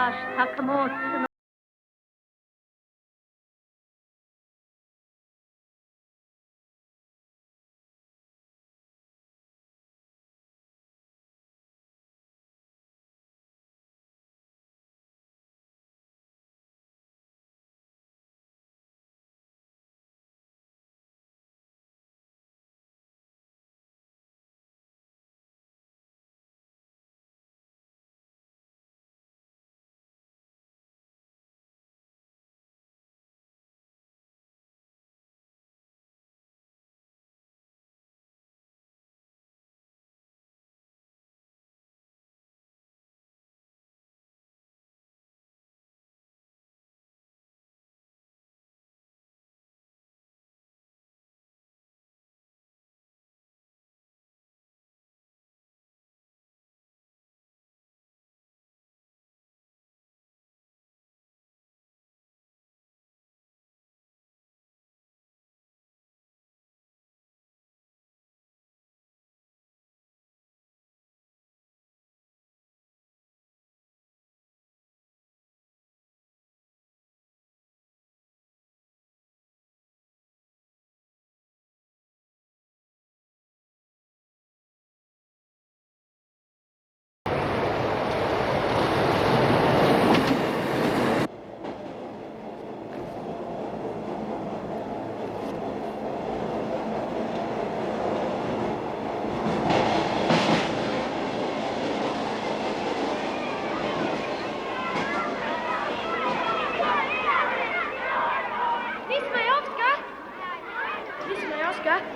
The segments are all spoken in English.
baş takımı olsun.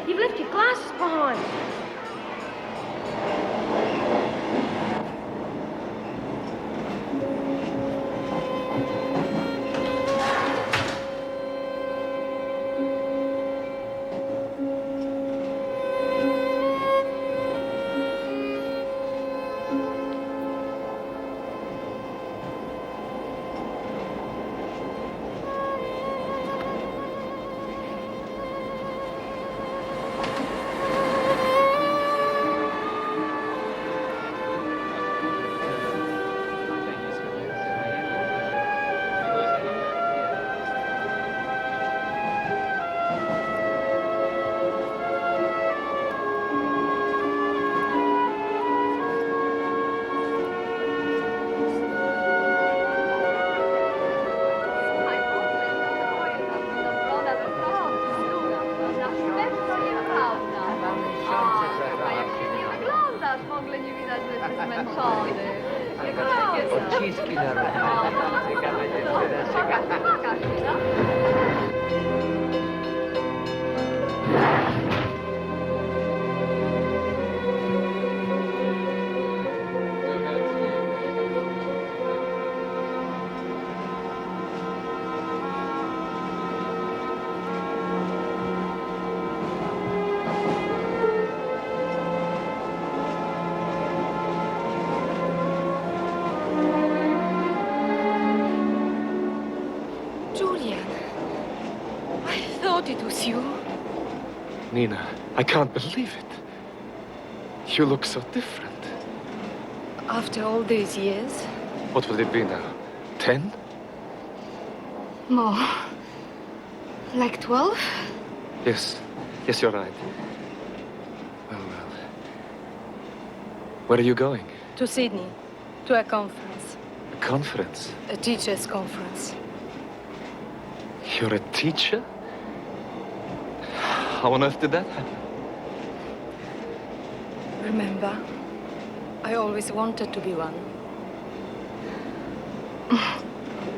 You've left your glasses behind. Odciski narodowe. Ciekawe dziewczyny. It was you. Nina, I can't believe it. You look so different. After all these years? What will it be now? 10? More. Like 12? Yes. Yes, you're right. Well. Where are you going? To Sydney. To a conference. A conference? A teacher's conference. You're a teacher? How on earth did that happen? Remember, I always wanted to be one.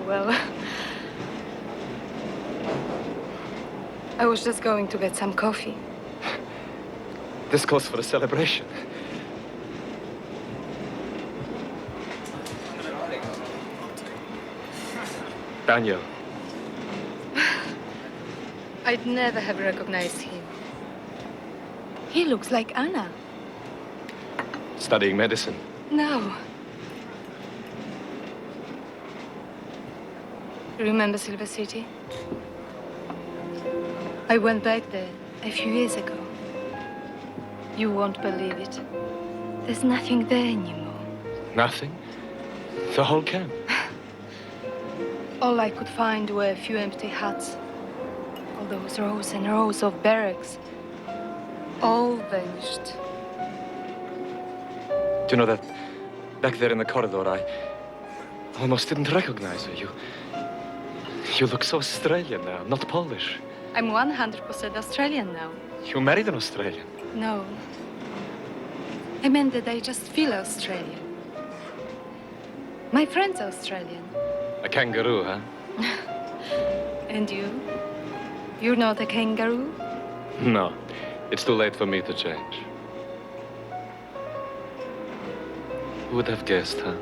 Well, I was just going to get some coffee. This calls for a celebration. Daniel. I'd never have recognized him. He looks like Anna. Studying medicine? No. Remember Silver City? I went back there a few years ago. You won't believe it. There's nothing there anymore. Nothing? The whole camp? All I could find were a few empty huts. All those rows and rows of barracks. All vanished. Do you know that back there in the corridor, I almost didn't recognize you. You look so Australian now, not Polish. I'm 100% Australian now. You married an Australian. No. I meant that I just feel Australian. My friend's Australian. A kangaroo, huh? And you? You're not a kangaroo? No, it's too late for me to change. Who would have guessed, huh?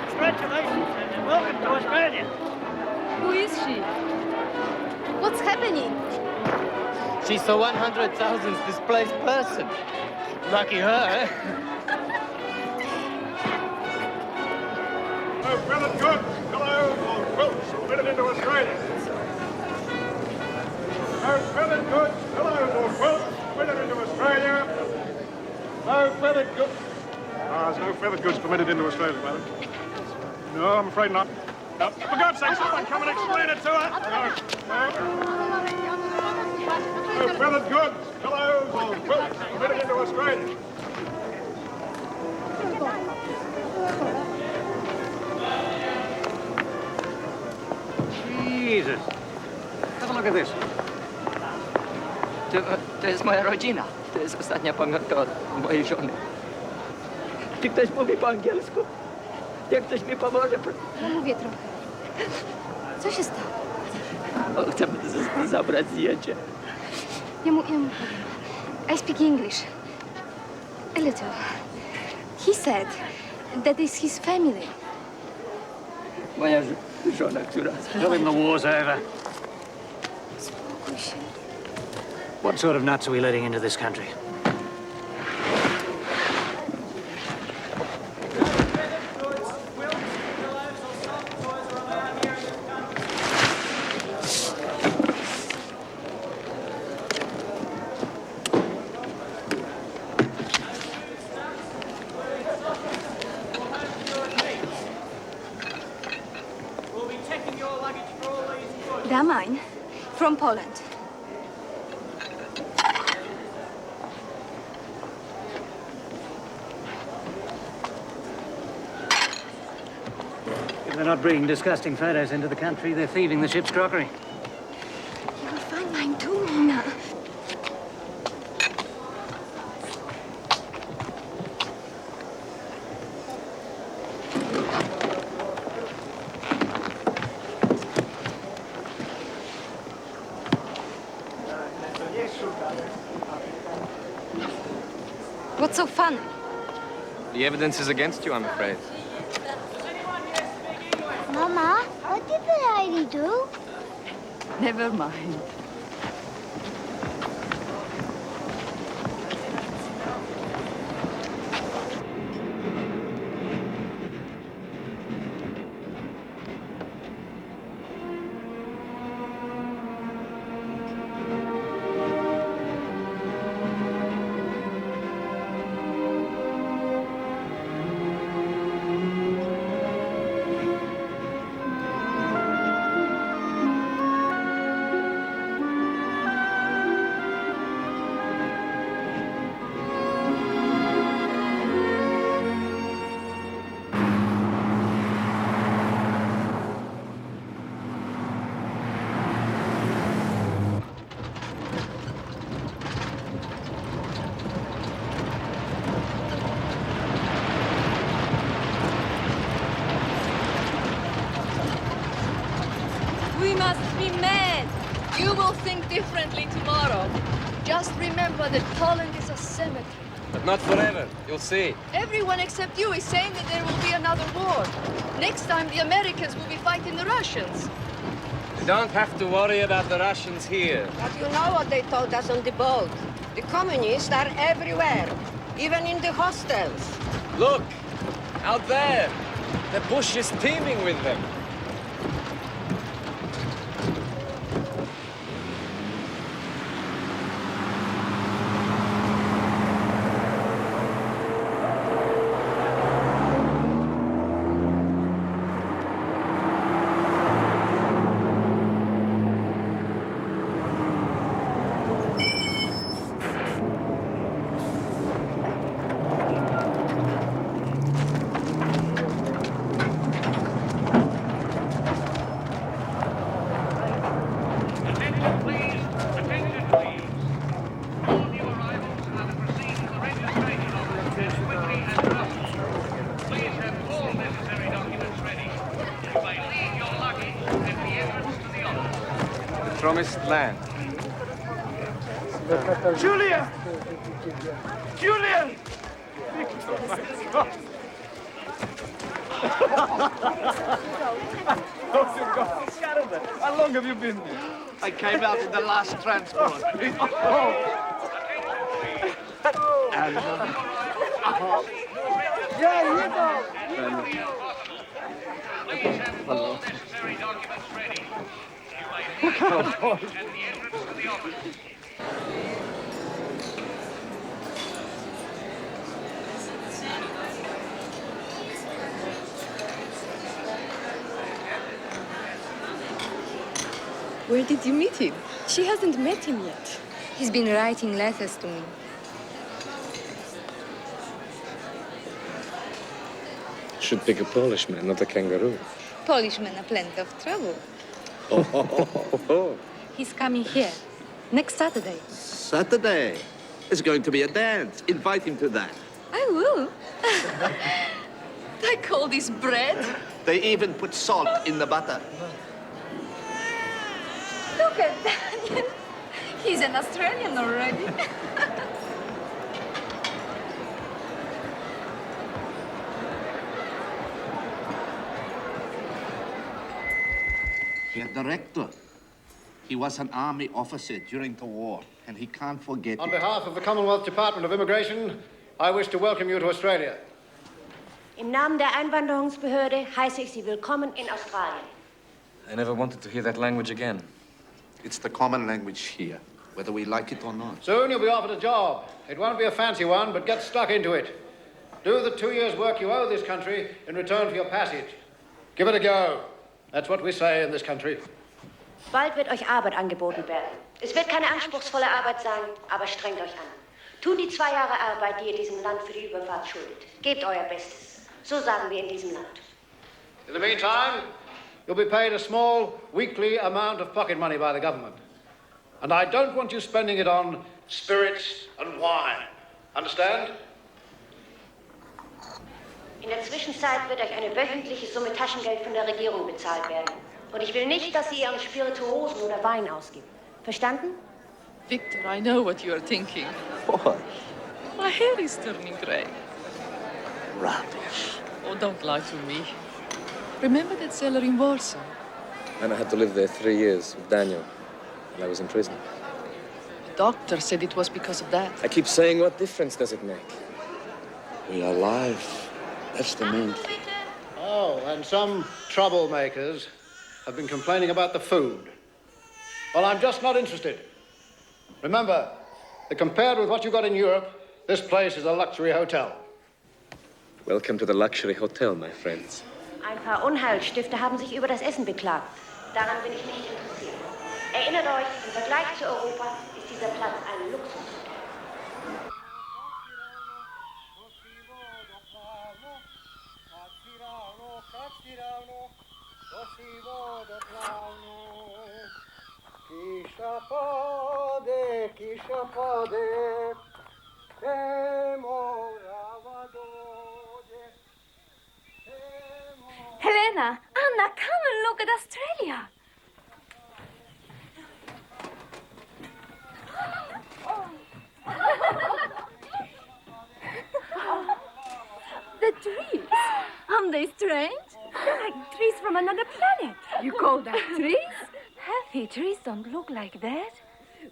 Congratulations and welcome to Australia. Who is she? What's happening? She's the 100,000th displaced person. Lucky her, eh? No feathered goods, pillows, or quilts submitted into Australia. No feathered goods, pillows, or quilts submitted into Australia. No feathered goods. There's no feathered goods permitted into Australia, madam. No, I'm afraid not. No. For God's sake, someone come and explain it to her. No feathered goods, pillows, or quilts permitted into Australia. Jesus. Have a look at this. To jest moja rodzina. To jest ostatnia pamiątka od mojej żony. Czy ktoś mówi po angielsku? Jak ktoś mi pomoże? No mówię trochę. Co się stało? O, chcemy zabrać zdjęcie. Ja mu powiem. I speak English. A little. He said that is his family. Moja żona, która... Tell him the war's over. Spokój się. What sort of nuts are we letting into this country? They're mine. From Poland. If they're not bringing disgusting photos into the country, they're thieving the ship's crockery. You will find mine too, Nina. What's so funny? The evidence is against you, I'm afraid. Mama, what did the lady do? Never mind. must be mad. You will think differently tomorrow. Just remember that Poland is a cemetery. But not forever. You'll see. Everyone except you is saying that there will be another war. Next time, the Americans will be fighting the Russians. You don't have to worry about the Russians here. But you know what they told us on the boat. The communists are everywhere, even in the hostels. Look, out there. The bush is teeming with them. Promised land. Julia! Julian! How long have you been here? I came out in the last transport. Hello. Where did you meet him? She hasn't met him yet. He's been writing letters to me. Should pick a Polish man, not a kangaroo. Polish men are plenty of trouble. Oh. He's coming here next Saturday. Saturday. There's going to be a dance. Invite him to that. I will. I call this bread. They even put salt in the butter. Look at Daniel. He's an Australian already. Herr Director, he was an army officer during the war, and he can't forget On it. behalf of the Commonwealth Department of Immigration, I wish to welcome you to Australia. Im Namen der Einwanderungsbehörde heiße ich Sie willkommen in Australien. I never wanted to hear that language again. It's the common language here, whether we like it or not. Soon you'll be offered a job. It won't be a fancy one, but get stuck into it. Do the 2 years' work you owe this country in return for your passage. Give it a go. That's what we say in this country. Bald wird euch Arbeit angeboten werden. Es wird keine anspruchsvolle Arbeit sein, aber strengt euch an. Tut die 2 Jahre Arbeit, die ihr diesem Land für die Überfahrt schuldet. Gebt euer Bestes. So sagen wir in diesem Land. In the meantime, you'll be paid a small weekly amount of pocket money by the government. And I don't want you spending it on spirits and wine. Understand? In der Zwischenzeit wird euch eine wöchentliche Summe Taschengeld von der Regierung bezahlt werden. Und ich will nicht, dass Sie Ihren Spirituosen oder Wein ausgibt. Verstanden? Victor, I know what you are thinking. What? My hair is turning gray. Rubbish. Oh, don't lie to me. Remember that cellar in Warsaw? And I had to live there 3 years with Daniel, and I was in prison. The doctor said it was because of that. I keep saying, what difference does it make? We are alive. That's the main thing. Oh, and some troublemakers have been complaining about the food. Well, I'm just not interested. Remember that compared with what you got in Europe, this place is a luxury hotel. Welcome to the luxury hotel, my friends. Ein paar Unheilstifter haben sich über das Essen beklagt. Daran bin ich nicht interessiert. Erinnert euch, im Vergleich zu Europa ist dieser Platz ein Luxus. Helena, Anna, come and look at Australia. trees. Aren't they strange? They're like trees from another planet. You call that trees? Healthy trees don't look like that.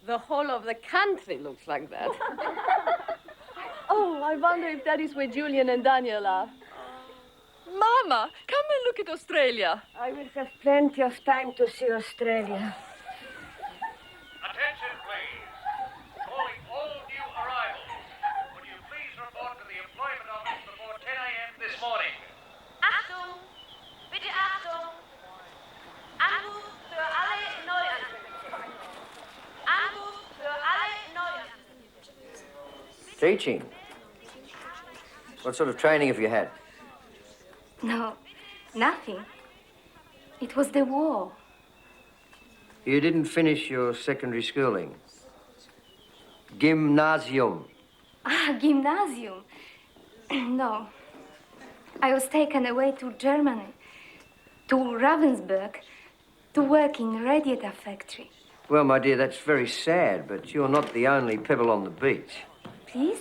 The whole of the country looks like that. Oh, I wonder if that is where Julian and Daniel are. Mama, come and look at Australia. I will have plenty of time to see Australia. Attention, please. Calling all new arrivals. Would you please report to the employment office before 10 a.m. this morning? Achtung! Bitte Achtung! Anruf für alle Neuankömmlinge. Anruf für alle Neuankömmlinge. Teaching? What sort of training have you had? No, nothing. It was the war. You didn't finish your secondary schooling. Gymnasium. Ah, gymnasium. No. I was taken away to Germany, to Ravensburg, to work in radiator factory. Well, my dear, that's very sad, but you're not the only pebble on the beach. Please?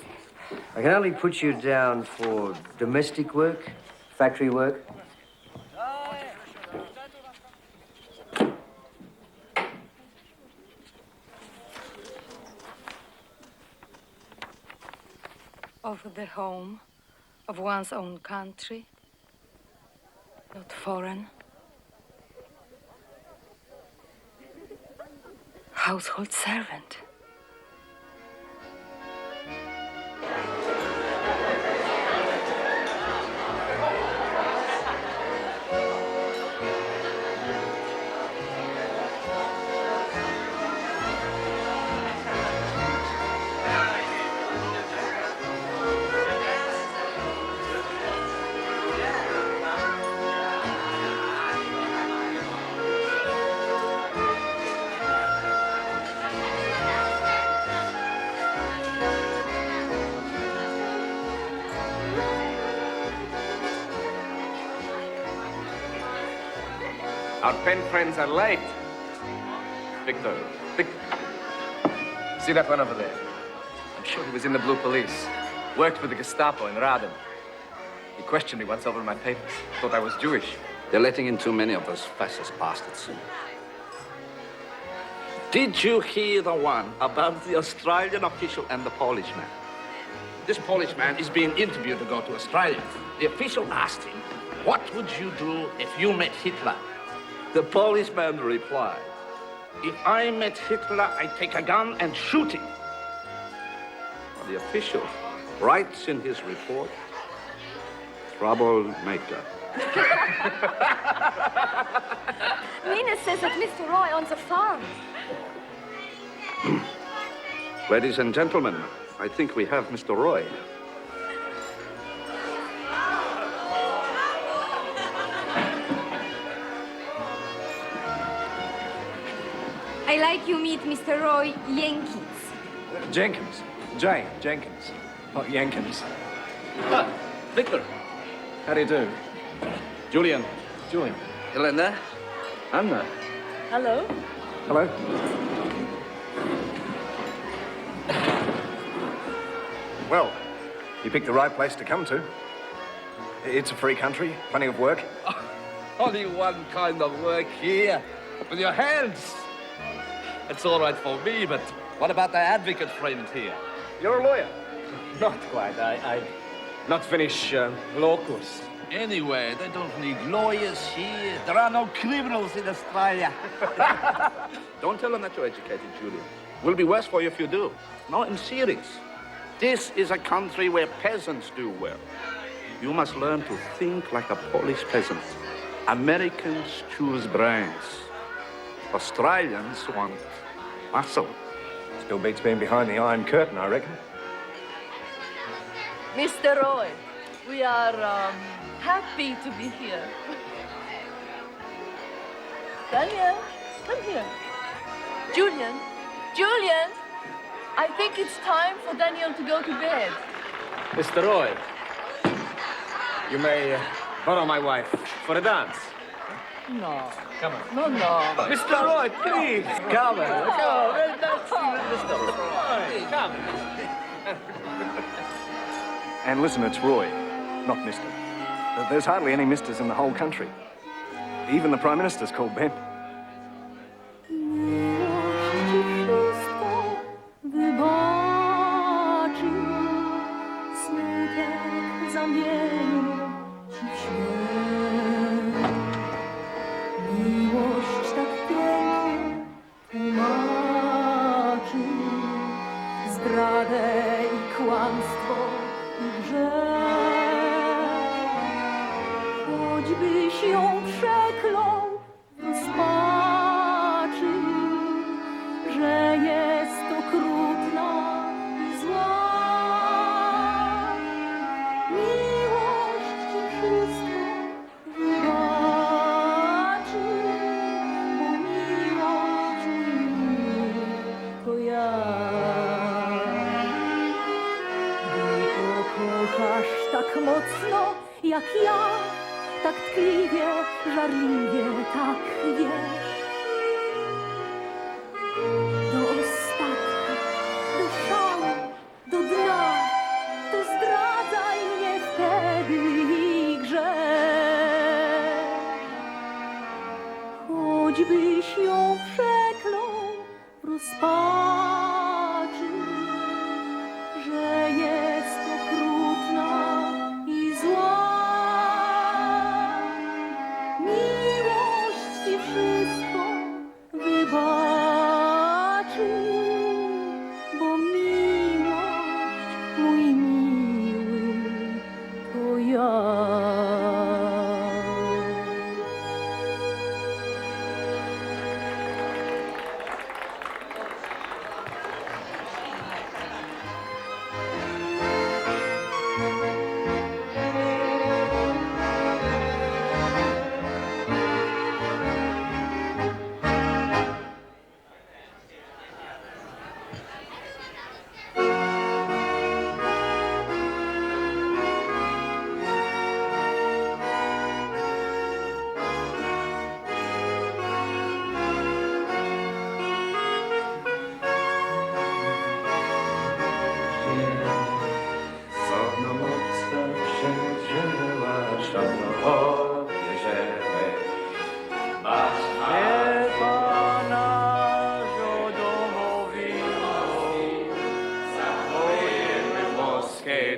I can only put you down for domestic work, factory work. Of the home, of one's own country, not foreign. Household servant. Our pen friends are late. Victor. See that one over there? I'm sure he was in the Blue Police. Worked with the Gestapo in Raden. He questioned me once over my papers. Thought I was Jewish. They're letting in too many of those fascist bastards. Did you hear the one about the Australian official and the Polish man? This Polish man is being interviewed to go to Australia. The official asked him, what would you do if you met Hitler? The policeman replied, if I met Hitler, I'd take a gun and shoot him. The official writes in his report, troublemaker. Nina says that Mr. Roy owns a farm. Ladies and gentlemen, I think we have Mr. Roy. I like you meet Mr. Roy Jenkins. Jenkins. Jenkins. Not Jenkins. Ah, Victor. How do you do? Julian. Helena. Anna. Hello? Hello. Well, you picked the right place to come to. It's a free country, plenty of work. Only one kind of work here. With your hands. It's all right for me, but what about the advocate friend here? You're a lawyer? Not quite. I not finished law course. Anyway, they don't need lawyers here. There are no criminals in Australia. Don't tell them that you're educated, Julian. Will be worse for you if you do. No, I'm serious. This is a country where peasants do well. You must learn to think like a Polish peasant. Americans choose brains. Australians want muscle. Still beats being behind the Iron Curtain, I reckon. Mr. Roy, we are happy to be here. Daniel, come here. Julian, I think it's time for Daniel to go to bed. Mr. Roy, you may borrow my wife for a dance. No. Come on. No. Mr. Roy, please. Come on. That's Mr. Roy. Come. And listen, it's Roy, not Mr. There's hardly any misters in the whole country. Even the Prime Minister's called Ben. Zdradę i kłamstwo i grzech. Choćbyś ją przeklął w rozpaczy, że jest okrutna i zła. Miłość ci wszystko wybaczy, bo miłość to ja. Kochasz tak mocno jak ja, tak tkliwie, żarliwie, tak wiesz. Do ostatka, do szału, do dna, to zdradzaj mnie wtedy i grzech. Choćbyś ją przeklął w rozpaczy, że jest okrutna i zła. Miłość ci wszystko wybaczy, bo miłość, mój miły, to ja.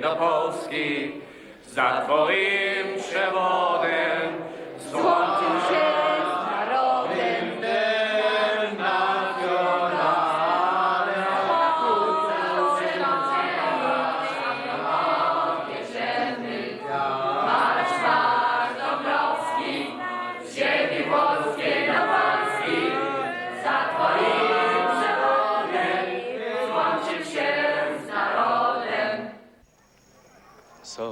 Do Polski za twoim przewodem złączył się z narodem internacjonalnym. Marsz, marsz Dąbrowski z ziemi włoskiej do Polski za twoim przewodem złączył się z narodem. So,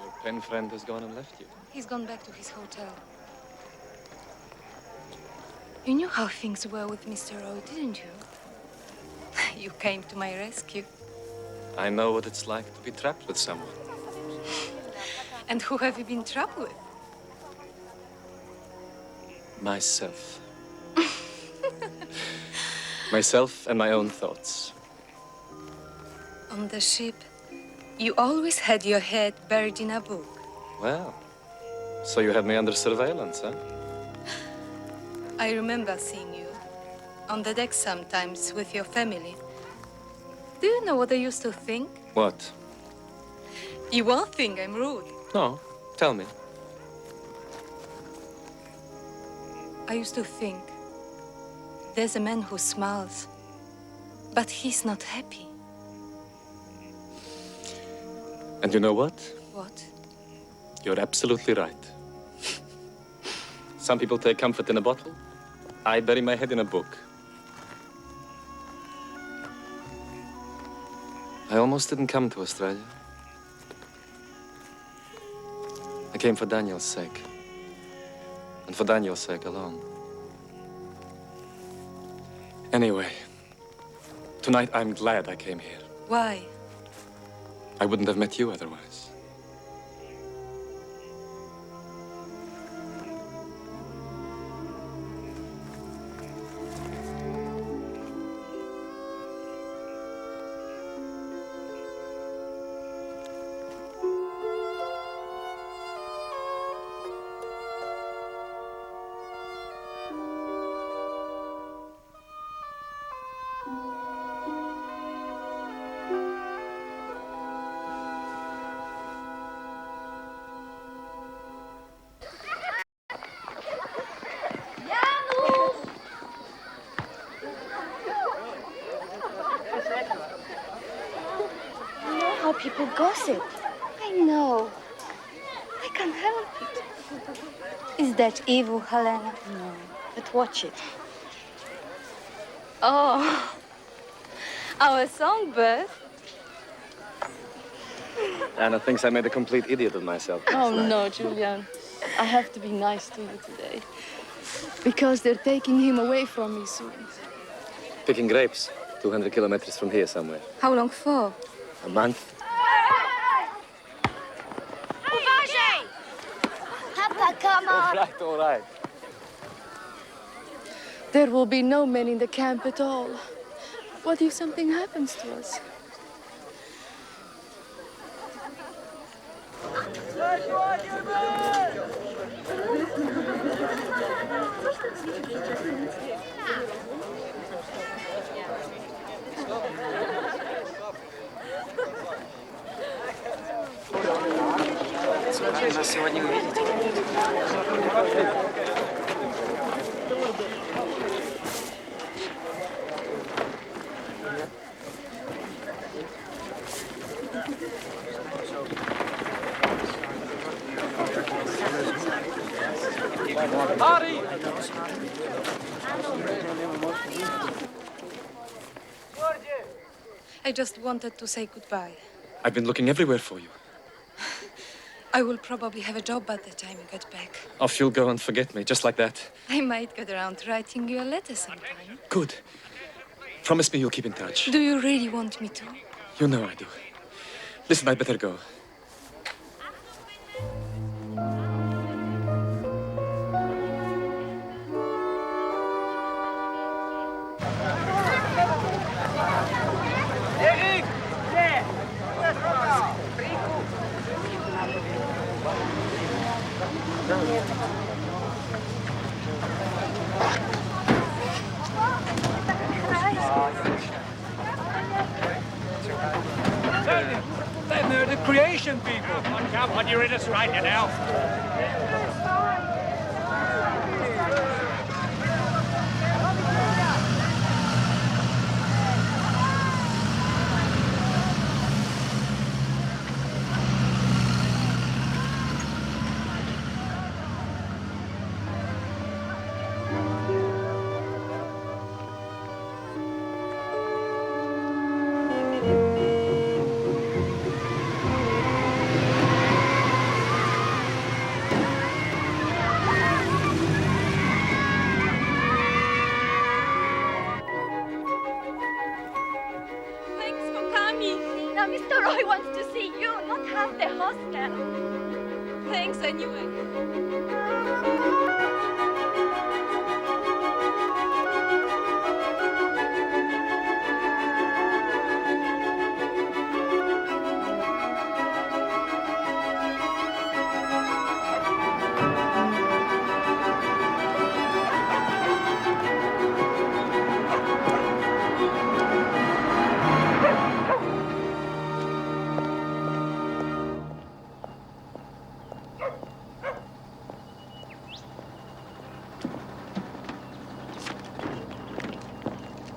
your pen friend has gone and left you. He's gone back to his hotel. You knew how things were with Mr. Roy, didn't you? You came to my rescue. I know what it's like to be trapped with someone. And who have you been trapped with? Myself. Myself and my own thoughts. On the ship, you always had your head buried in a book. Well, so you had me under surveillance, huh? I remember seeing you on the deck sometimes with your family. Do you know what I used to think? What? You won't think I'm rude. No, tell me. I used to think there's a man who smiles, but he's not happy. And you know what? What? You're absolutely right. Some people take comfort in a bottle. I bury my head in a book. I almost didn't come to Australia. I came for Daniel's sake. And for Daniel's sake alone. Anyway, tonight I'm glad I came here. Why? I wouldn't have met you otherwise. was it? I know. I can't help it. Is that evil, Helena? No, but watch it. Oh, our songbird. Anna thinks I made a complete idiot of myself. Oh, no, Julian. I have to be nice to you today. Because they're taking him away from me soon. Picking grapes, 200 kilometers from here somewhere. How long for? A month. Papa, come on. All right. There will be no men in the camp at all. What if something happens to us? Смотри, нас сегодня увидите. Harry! I just wanted to say goodbye. I've been looking everywhere for you. I will probably have a job by the time you get back. Off you'll go and forget me, just like that. I might get around to writing you a letter sometime. Good. Promise me you'll keep in touch. Do you really want me to? You know I do. Listen, I'd better go. They're the creation people. Come on, you're in Australia now. Thanks for coming. Now, Mr. Roy wants to see you, not half the hostel. Thanks anyway.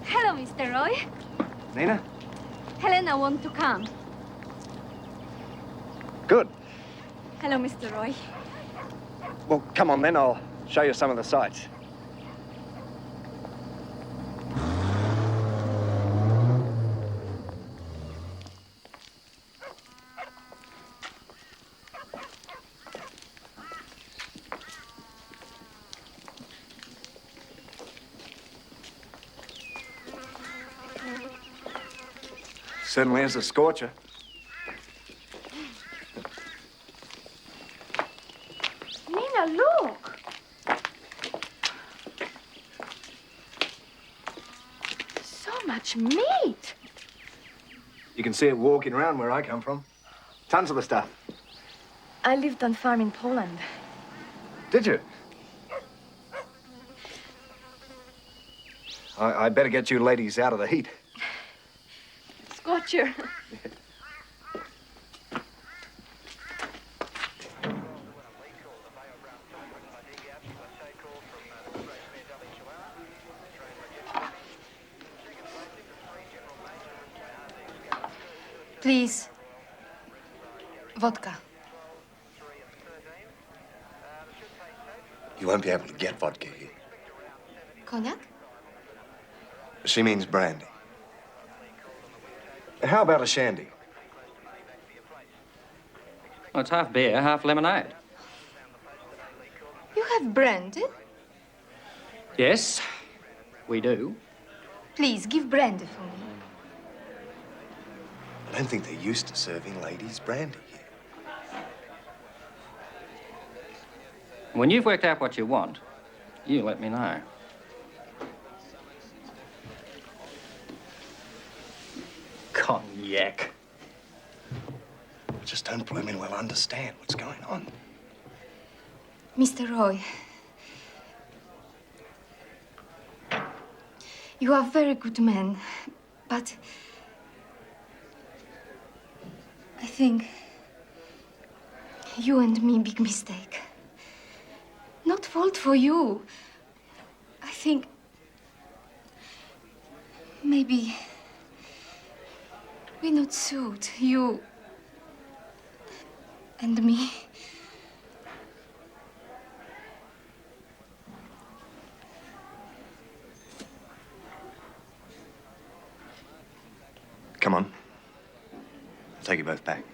Hello, Mr. Roy. Nina? Helena want to come. Good. Hello, Mr. Roy. Well, come on then, I'll show you some of the sights. Certainly is a scorcher. Nina, look. So much meat. You can see it walking around where I come from. Tons of the stuff. I lived on farm in Poland. Did you? I better get you ladies out of the heat. Scorcher. Please, Vodka. You won't be able to get vodka here. Cognac? She means brandy. How about a shandy? Well, it's half beer, half lemonade. You have brandy? Yes, we do. Please, give brandy for me. I don't think they're used to serving ladies brandy here. When you've worked out what you want, you let me know. Cognac. I just don't blooming well understand what's going on. Mr. Roy, you are a very good man, but I think you and me big mistake. Not fault for you. I think maybe we not suit you and me. Come on. I'll take you both back.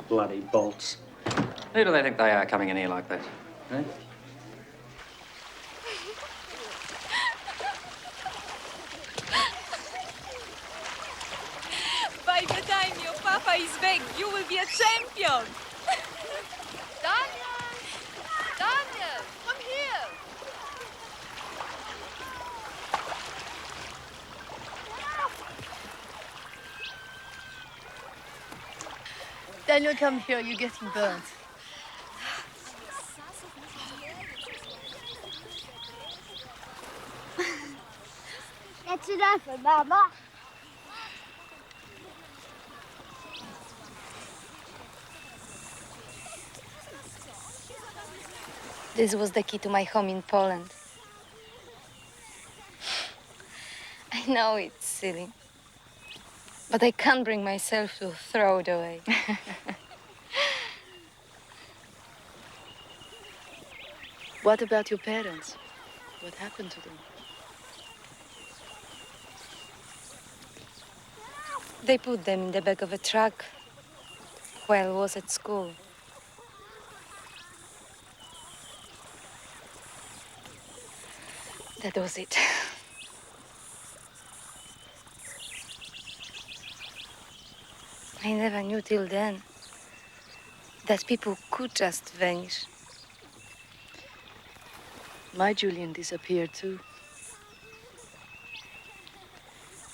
Bloody bolts. Who do they think they are coming in here like that? Eh? By the time your papa is back, you will be a champion. Daniel! Daniel, come here! Daniel, come here. You're getting burnt. That's enough, Mama. This was the key to my home in Poland. I know it's silly, but I can't bring myself to throw it away. What about your parents? What happened to them? They put them in the back of a truck while I was at school. That was it. I never knew till then that people could just vanish. My Julian disappeared too.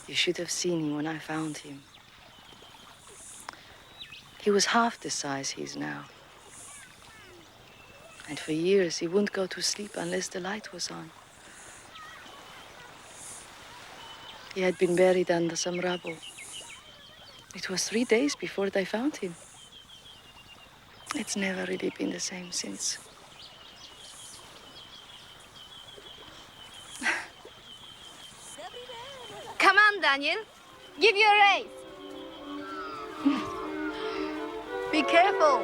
You should have seen him when I found him. He was half the size he is now. And for years, he wouldn't go to sleep unless the light was on. He had been buried under some rubble. It was 3 days before they found him. It's never really been the same since. Come on, Daniel. Give you a race. Be careful.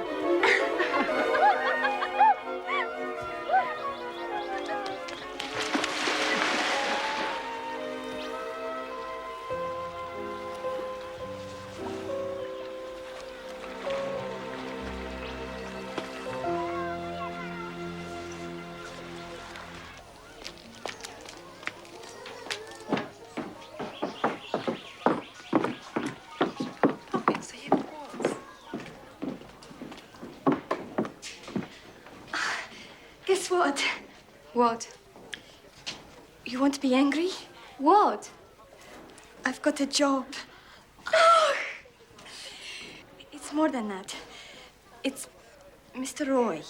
Guess what? What? You won't be angry? What? I've got a job. Oh! It's more than that. It's Mr. Roy.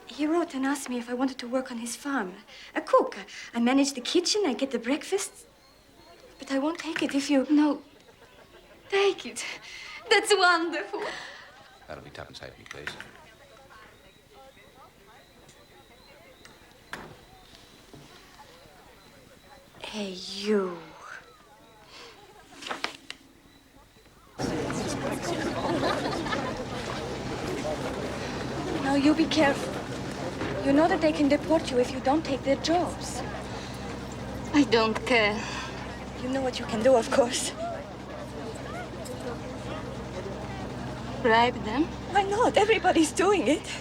He wrote and asked me if I wanted to work on his farm. A cook. I manage the kitchen, I get the breakfast. But I won't take it if you... No. Take it. That's wonderful. That'll be tuppence halfpenny, please. Hey, you. Now, you be careful. You know that they can deport you if you don't take their jobs. I don't care. You know what you can do, of course. Bribe them? Why not? Everybody's doing it.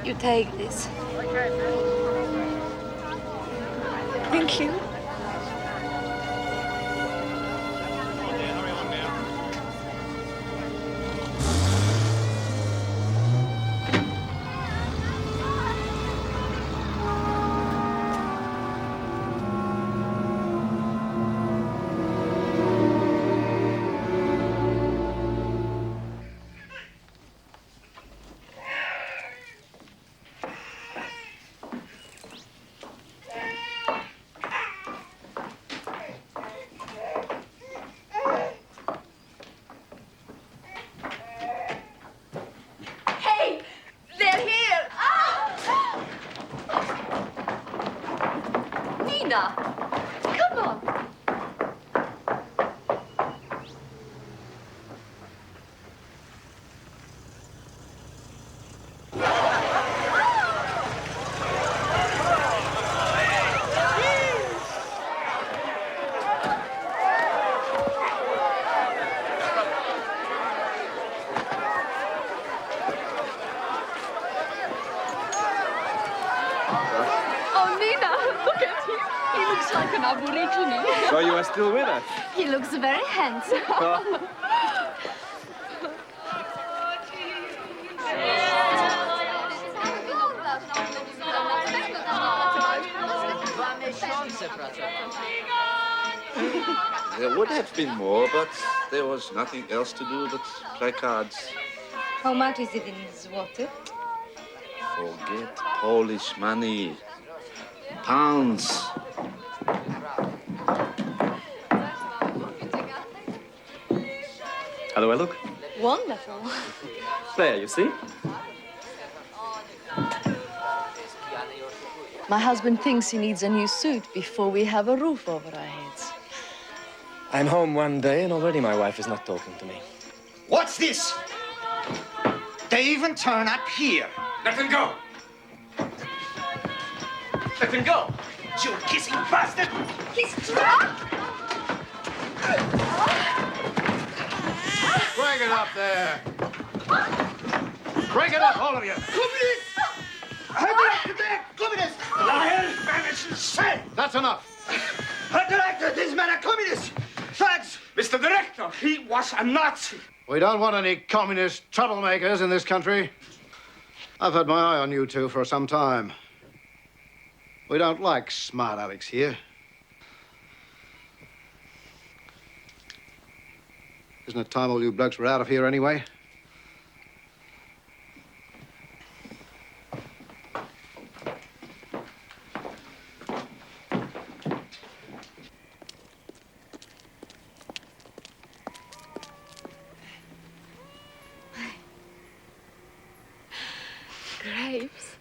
You take this. Thank you. Come on. Oh, Nina, look at him. He looks like an aborigine. So you are still with us? He looks very handsome. There would have been more, but there was nothing else to do but play cards. How much is it in zloty? Forget Polish money. Pounds. How do I look? Wonderful. There, you see? My husband thinks he needs a new suit before we have a roof over our heads. I'm home one day and already my wife is not talking to me. What's this? They even turn up here. Let him go! Let him go! You kissing bastard! He's drunk! Break it up there. Break it up, all of you. Communists! Communists! Liars, vanishes, say! That's enough. Herr Director, these men are communists! Thugs! Mr. Director, He was a Nazi! we don't want any communist troublemakers in this country. I've had my eye on you two for some time. We don't like smart Alex here. Isn't it time all you blokes were out of here anyway? Grapes?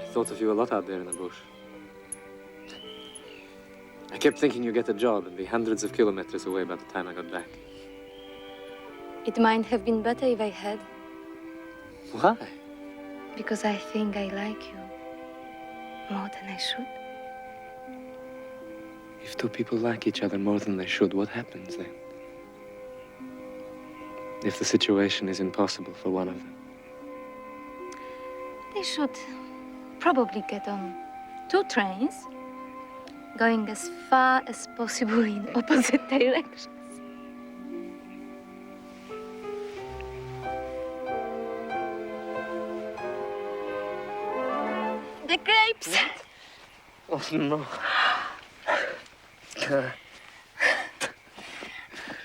I thought of you a lot out there in the bush. I kept thinking you'd get a job and be hundreds of kilometers away by the time I got back. It might have been better if I had, Why? because I think I like you more than I should. If two people like each other more than they should, what happens then? If the situation is impossible for one of them? They should probably get on 2 trains, going as far as possible in opposite directions. The grapes! Oh, no.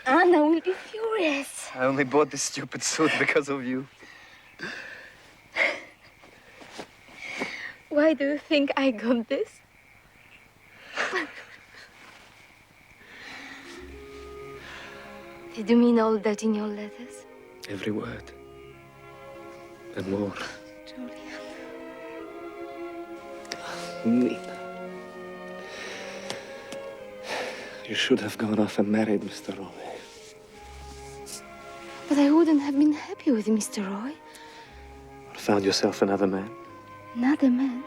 Anna will be furious. I only bought this stupid suit because of you. Why do you think I got this? Did you mean all that in your letters? Every word. And more. Julian. Nina. You should have gone off and married Mr. Roy. But I wouldn't have been happy with Mr. Roy. Or found yourself another man. Another man?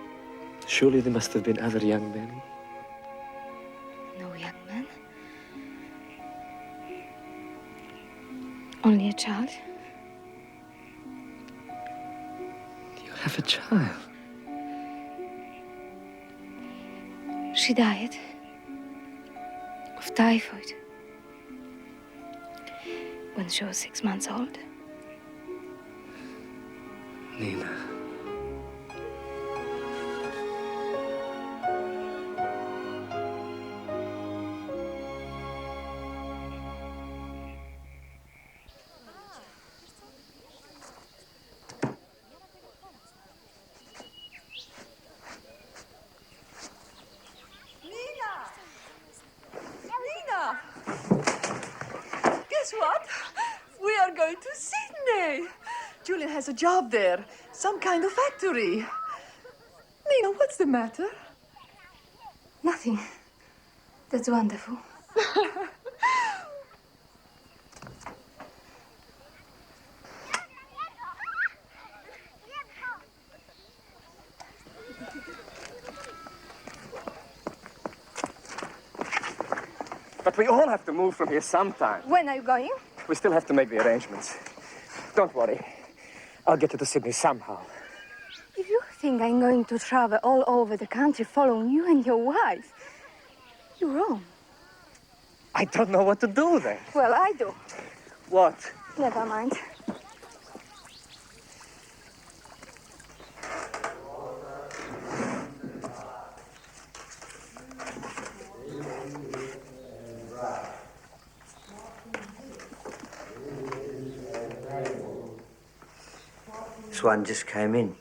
Surely there must have been other young men. No young man. Only a child. You have a child. She died of typhoid when she was 6 months old. Nina. Nina! Guess what? We are going to Sydney. Julian has a job there, some kind of factory. Nina, what's the matter? Nothing. That's wonderful. But we all have to move from here sometime. When are you going? We still have to make the arrangements. Don't worry. I'll get you to Sydney somehow. If you think I'm going to travel all over the country following you and your wife, you're wrong. I don't know what to do then. Well, I do. What? Never mind. This one just came in.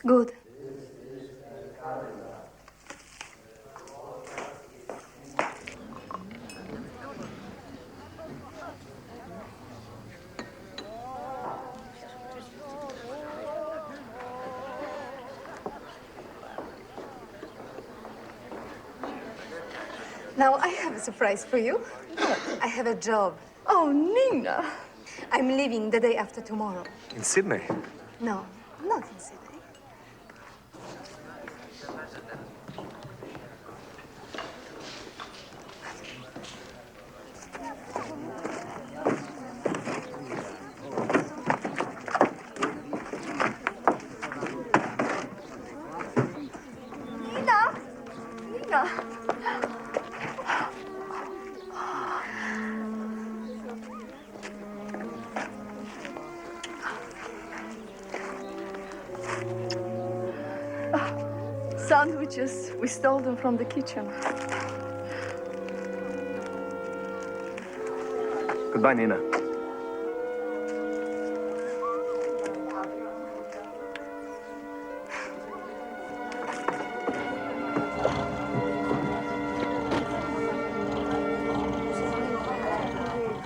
Good. Now, I have a surprise for you. I have a job. Oh, Nina. I'm leaving the day after tomorrow. In Sydney? No, not in Sydney. Nina! Nina! Sandwiches. We stole them from the kitchen. Goodbye, Nina.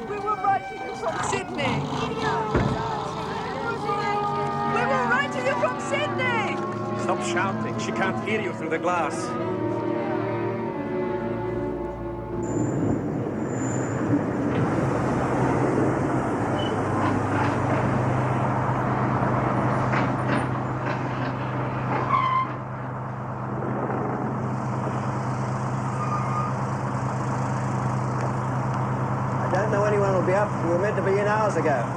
We were writing you from Sydney. We were writing you from Sydney. Stop shouting. She can't hear you through the glass. I don't know anyone will be up. We were meant to be in hours ago.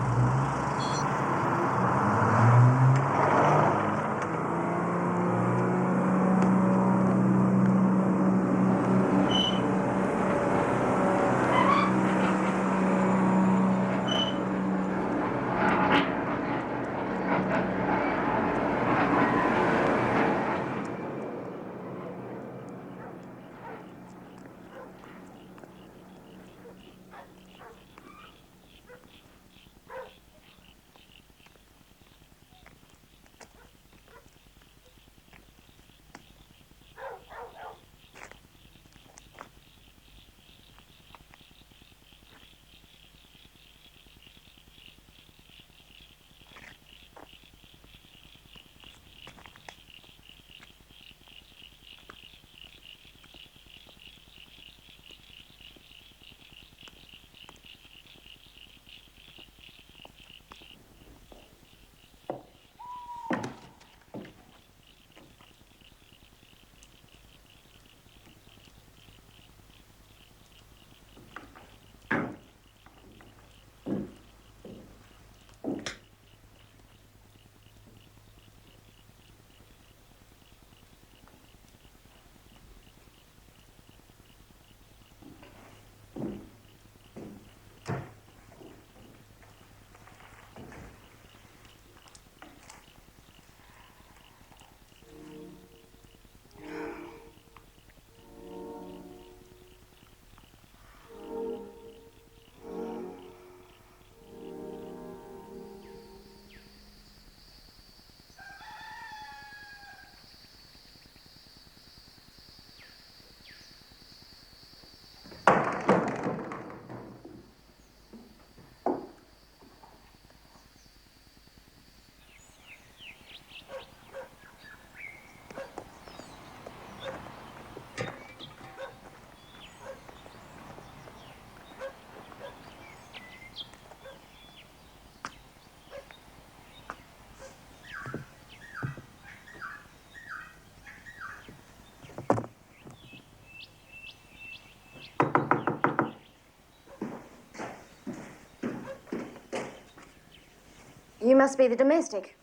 You must be the domestic.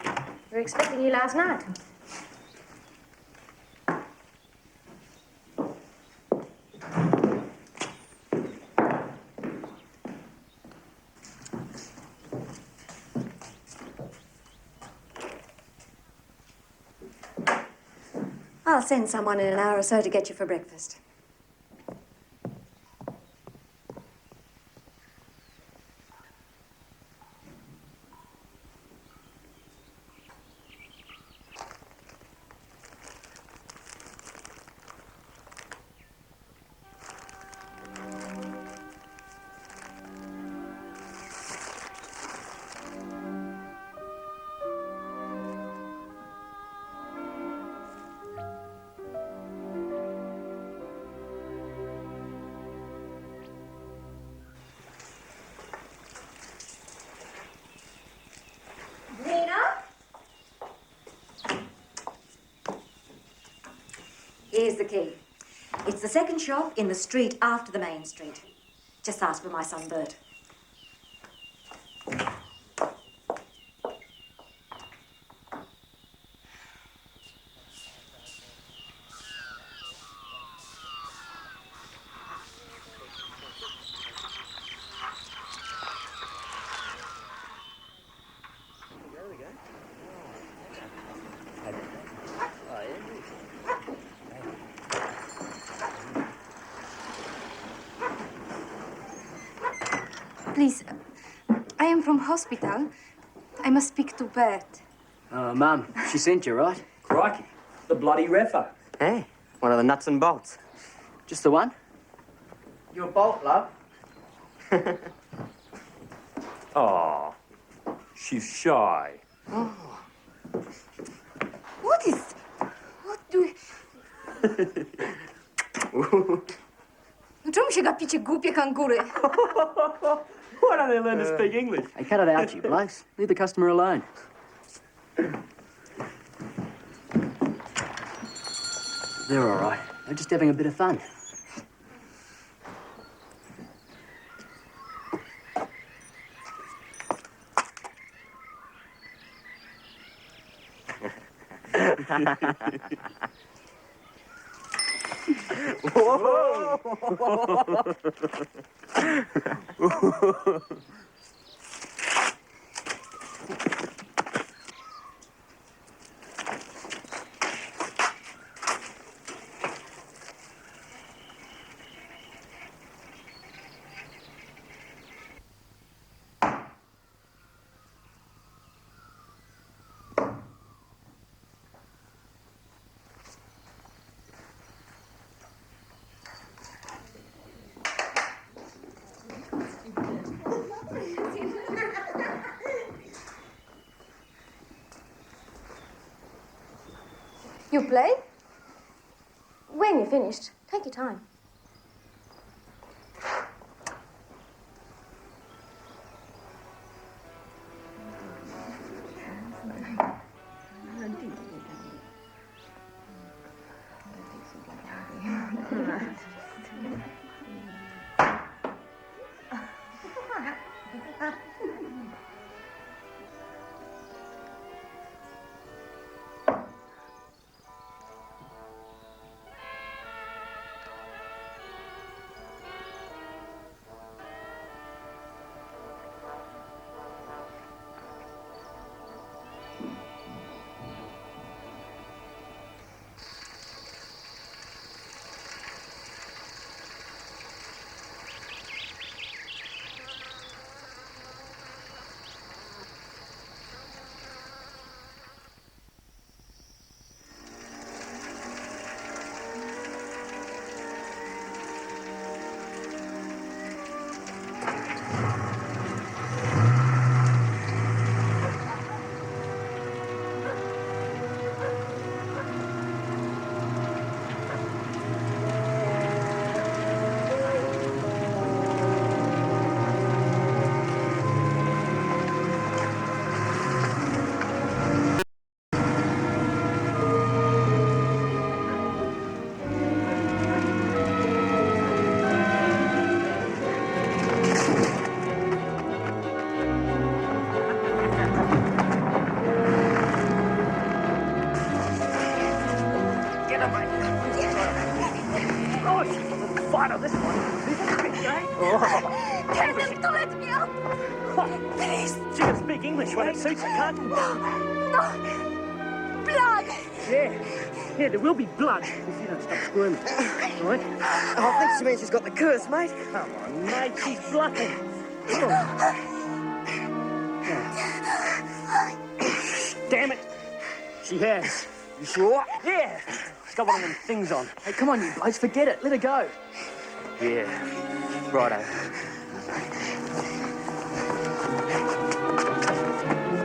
We were expecting you last night. I'll send someone in an hour or so to get you for breakfast. Here's the key. It's the second shop in the street after the main street. Just ask for my son Bert. Please, I am from hospital. I must speak to Bert. Oh, Mum, she sent you, right? Crikey, the bloody refa. Hey, one of the nuts and bolts. Just the one? Your bolt, love. Aw, she's shy. Oh. What is... What do... Czemu się gapicie, głupie kangury? Why don't they learn to speak English? Hey, cut it out, you blokes. Leave the customer alone. They're all right. They're just having a bit of fun. Whoa! You play? When you're finished, take your time. Tell them to let me out! Please! She can speak English when it suits her, can't you? No! Blood! Yeah, there will be blood if you don't stop squirming. All right? I think she means she's got the curse, mate. Come on, mate, she's bluffing. Come on. Damn it! She has. You sure? Yeah. She's got one of them things on. Hey, come on, you blokes, forget it. Let her go. Yeah. Righto.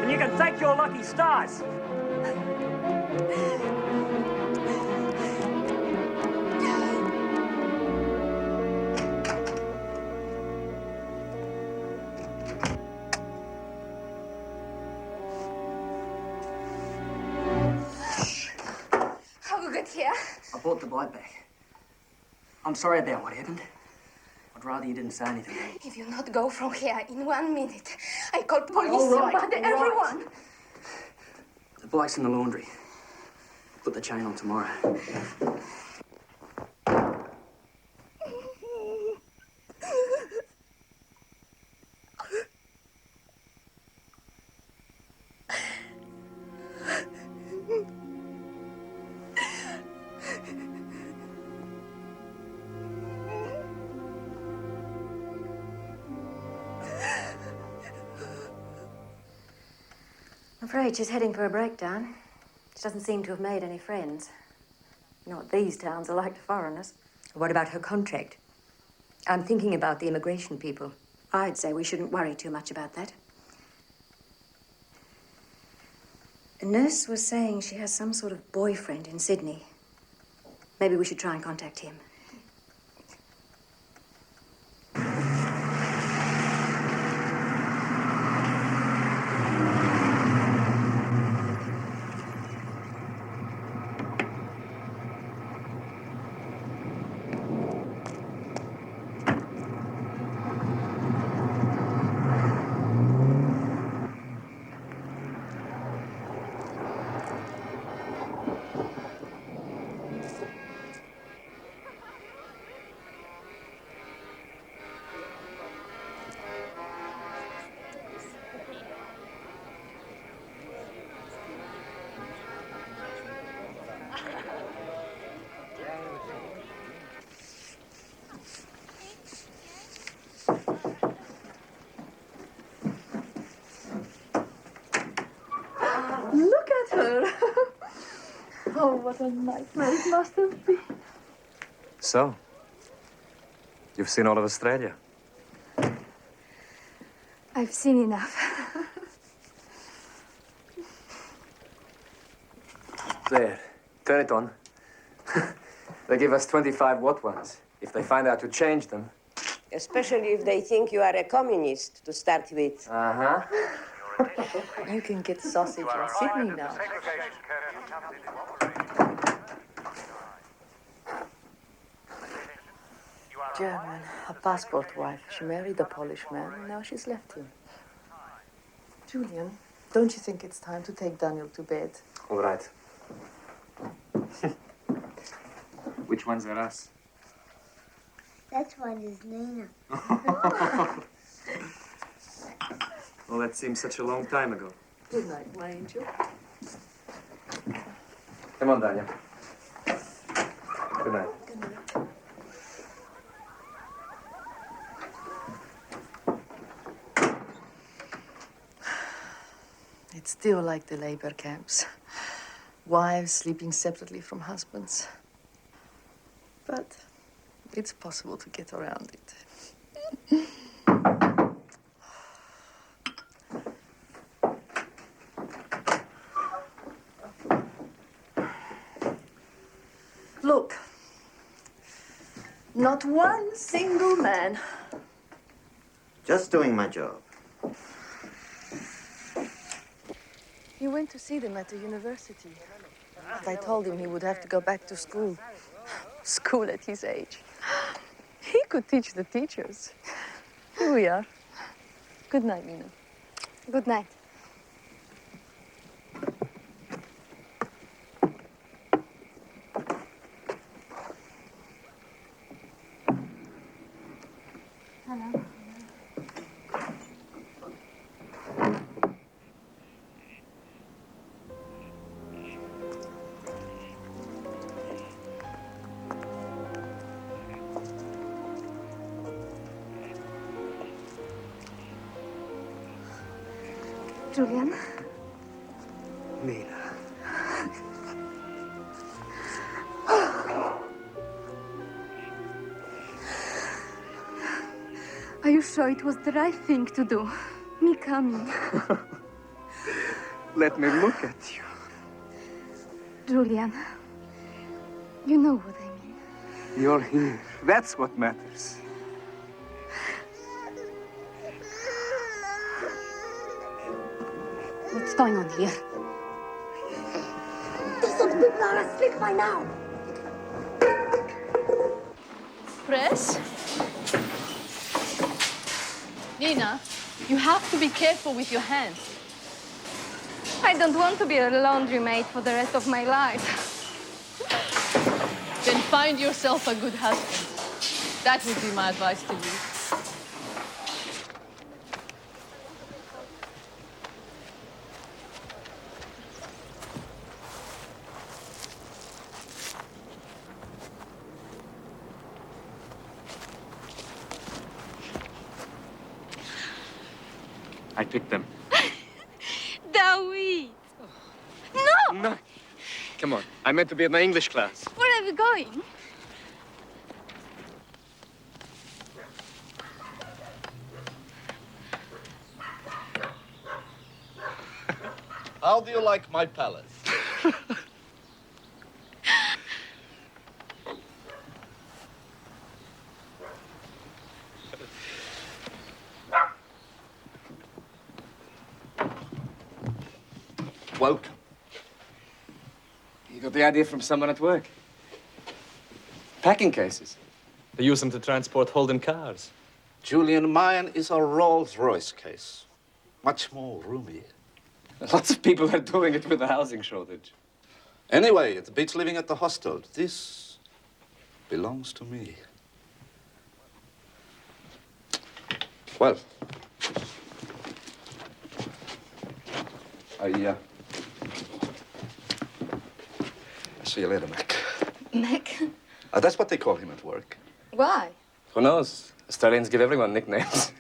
And you can thank your lucky stars. How you get here? I brought the boy back. I'm sorry about what happened. I'd rather you didn't say anything. If you not go from here in 1 minute, I call police, All right, your mother, all right. everyone. The bike's in the laundry. Put the chain on tomorrow. I'm afraid she's heading for a breakdown. She doesn't seem to have made any friends. You know what these towns are like to foreigners. What about her contract? I'm thinking about the immigration people. I'd say we shouldn't worry too much about that. A nurse was saying she has some sort of boyfriend in Sydney. Maybe we should try and contact him. Look at her. Oh, what a nightmare it must have been. So, you've seen all of Australia? I've seen enough. There, turn it on. They give us 25-watt ones. If they find out to change them... Especially if they think you are a communist, to start with. Uh-huh. You can get sausage in Sydney now. German, a passport wife. She married a Polish man, and now she's left him. Julian, don't you think it's time to take Daniel to bed? All right. Which ones are us? That one is Nina. Well, that seems such a long time ago. Good night, my angel. Come on, Daniel. Good night. Good night. It's still like the labor camps. Wives sleeping separately from husbands. But it's possible to get around it. Look, not one single man. Just doing my job. He went to see them at the university. But I told him he would have to go back to school. School at his age. He could teach the teachers. Here we are. Good night, Nina. Good night. Hello. Julian. Nina. Are you sure it was the right thing to do? Me coming. Let me look at you. Julian, you know what I mean. You're here. That's what matters. What's going on here? These other people are asleep by now. Press? Nina, you have to be careful with your hands. I don't want to be a laundry maid for the rest of my life. Then find yourself a good husband. That would be my advice to you. I picked them. David! No! No. Come on. I meant to be in my English class. Where are we going? How do you like my palace? Welcome. You got the idea from someone at work? Packing cases. They use them to transport Holden cars. Julian, mine is a Rolls-Royce case. Much more roomy. Lots of people are doing it with the housing shortage. Anyway, it beats living at the hostel. This belongs to me. Well, I'll see you later, Mac. Mac? That's what they call him at work. Why? Who knows? Australians give everyone nicknames.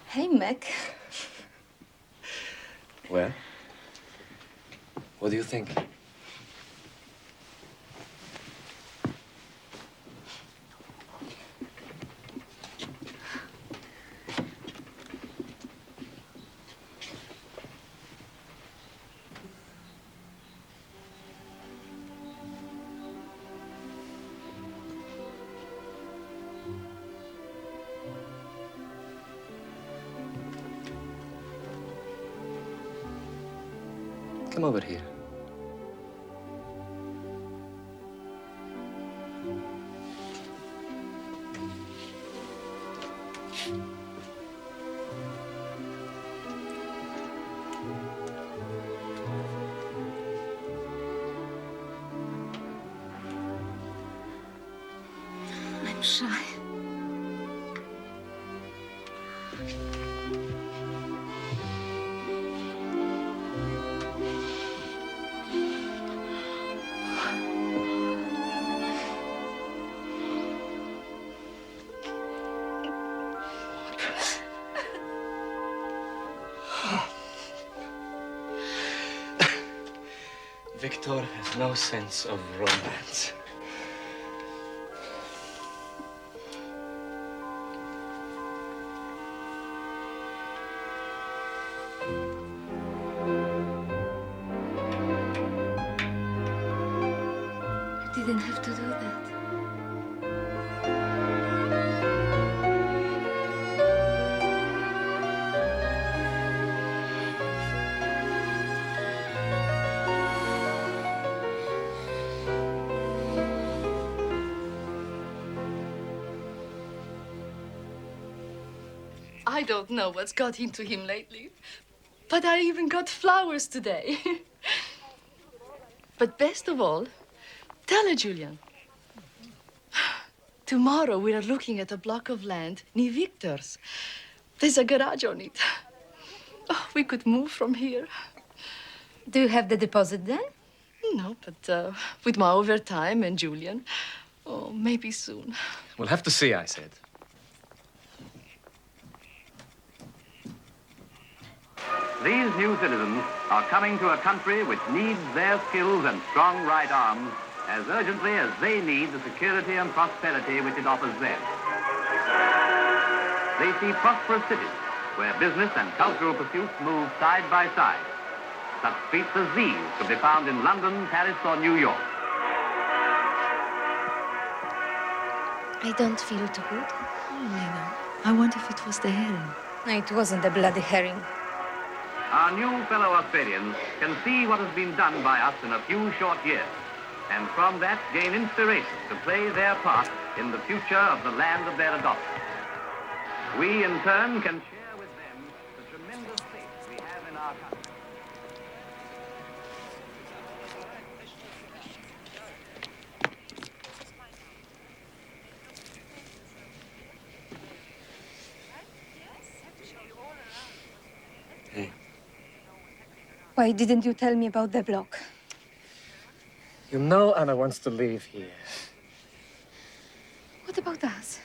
Hey, Mac. Well, what do you think? Come over here. I'm shy. Victor has no sense of romance. You didn't have to do that. I don't know what's got into him lately, but I even got flowers today. But best of all, tell her, Julian. Tomorrow we are looking at a block of land near Victor's. There's a garage on it. Oh, we could move from here. Do you have the deposit then? No, but with my overtime and Julian, oh, maybe soon. We'll have to see, I said. These new citizens are coming to a country which needs their skills and strong right arms as urgently as they need the security and prosperity which it offers them. They see prosperous cities where business and cultural pursuits move side by side. Such streets as these could be found in London, Paris, or New York. I don't feel too good. Oh, Nina, I wonder if it was the herring. No, it wasn't the bloody herring. Our new fellow Australians can see what has been done by us in a few short years, and from that gain inspiration to play their part in the future of the land of their adoption. We, in turn, can share with them the tremendous faith we have in our country. Hey. Why didn't you tell me about the block? You know Anna wants to leave here. What about us?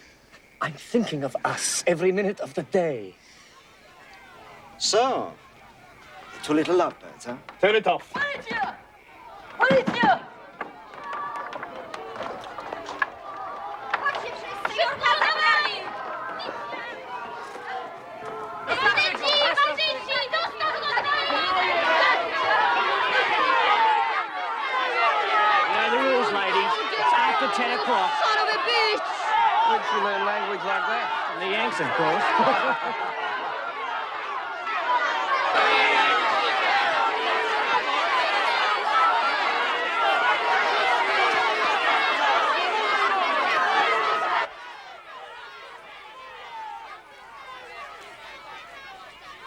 I'm thinking of us every minute of the day. So, two little lovebirds, huh? Turn it off. Policia! Policia! The rules, ladies. It's after 10 o'clock. Son of a bitch! Where'd you learn language like that? From the Yanks, of course.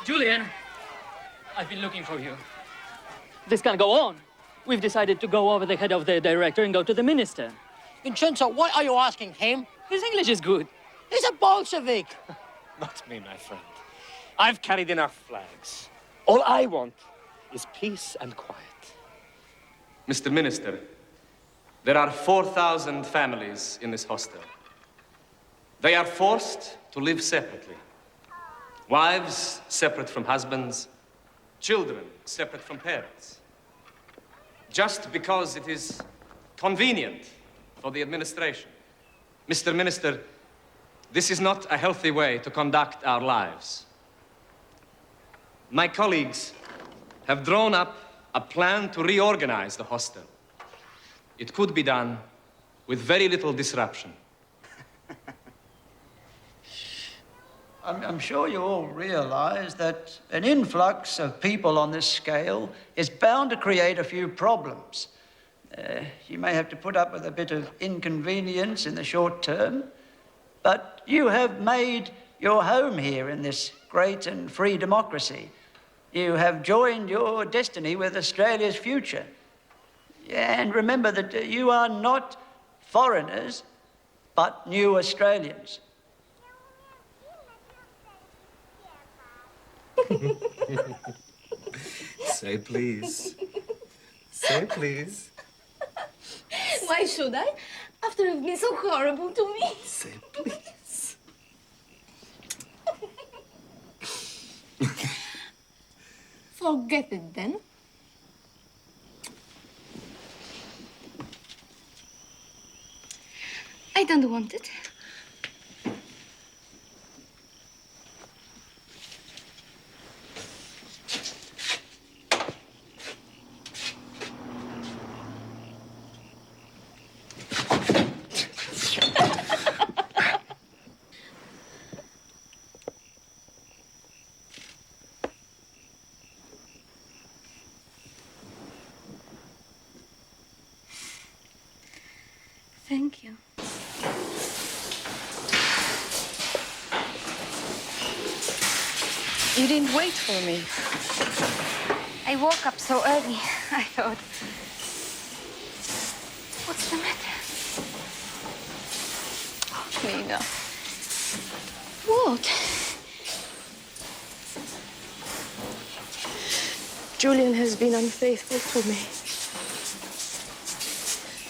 Julian, I've been looking for you. This can't go on. We've decided to go over the head of the director and go to the minister. Vincenzo, what are you asking him? His English is good. He's a Bolshevik. Not me, my friend. I've carried enough flags. All I want is peace and quiet. Mr. Minister, there are 4,000 families in this hostel. They are forced to live separately. Wives separate from husbands, children separate from parents. Just because it is convenient for the administration. Mr. Minister, this is not a healthy way to conduct our lives. My colleagues have drawn up a plan to reorganize the hostel. It could be done with very little disruption. I'm sure you all realize that an influx of people on this scale is bound to create a few problems. You may have to put up with a bit of inconvenience in the short term, but you have made your home here in this great and free democracy. You have joined your destiny with Australia's future. And remember that you are not foreigners, but new Australians. Say please. Say please. Why should I? After you've been so horrible to me. Say please. Forget it then. I don't want it. Thank you. You didn't wait for me. I woke up so early. I thought, what's the matter? Oh, Nina. What? Julian has been unfaithful to me.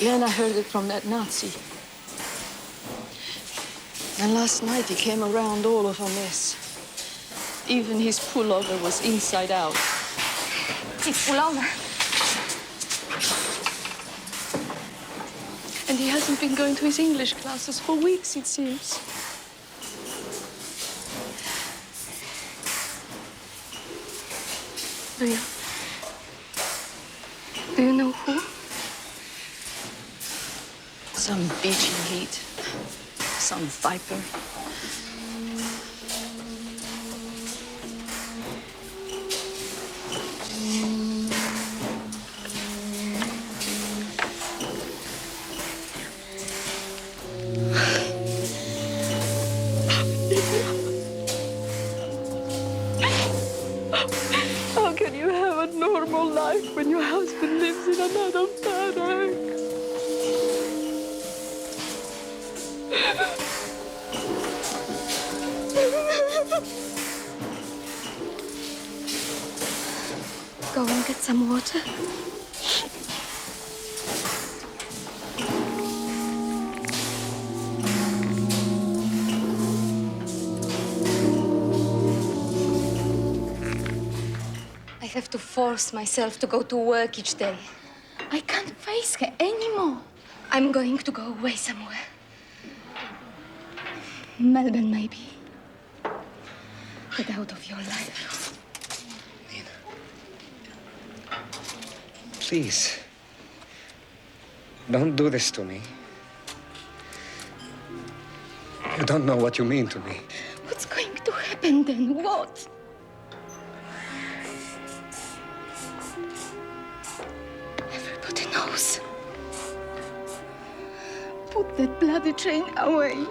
Lena heard it from that Nazi. And last night he came around all of our mess. Even his pullover was inside out. His pullover? And he hasn't been going to his English classes for weeks, it seems. Do you know who? Some beaching heat. Some viper. How can you have a normal life when your husband lives in another barrack? Go and get some water. I have to force myself to go to work each day. I can't face her anymore. I'm going to go away somewhere. Melbourne, maybe. Get out of your life. Please. Don't do this to me. You don't know what you mean to me. What's going to happen then? What? Everybody knows. Put that bloody train away.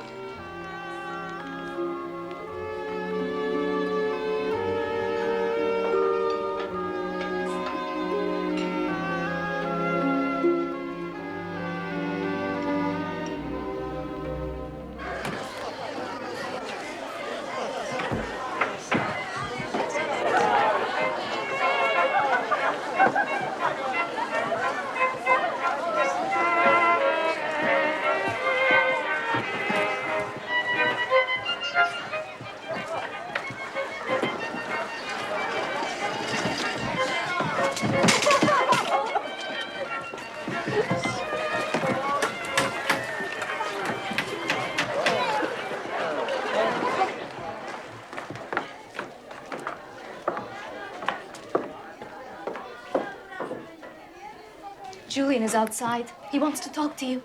Julian is outside. He wants to talk to you.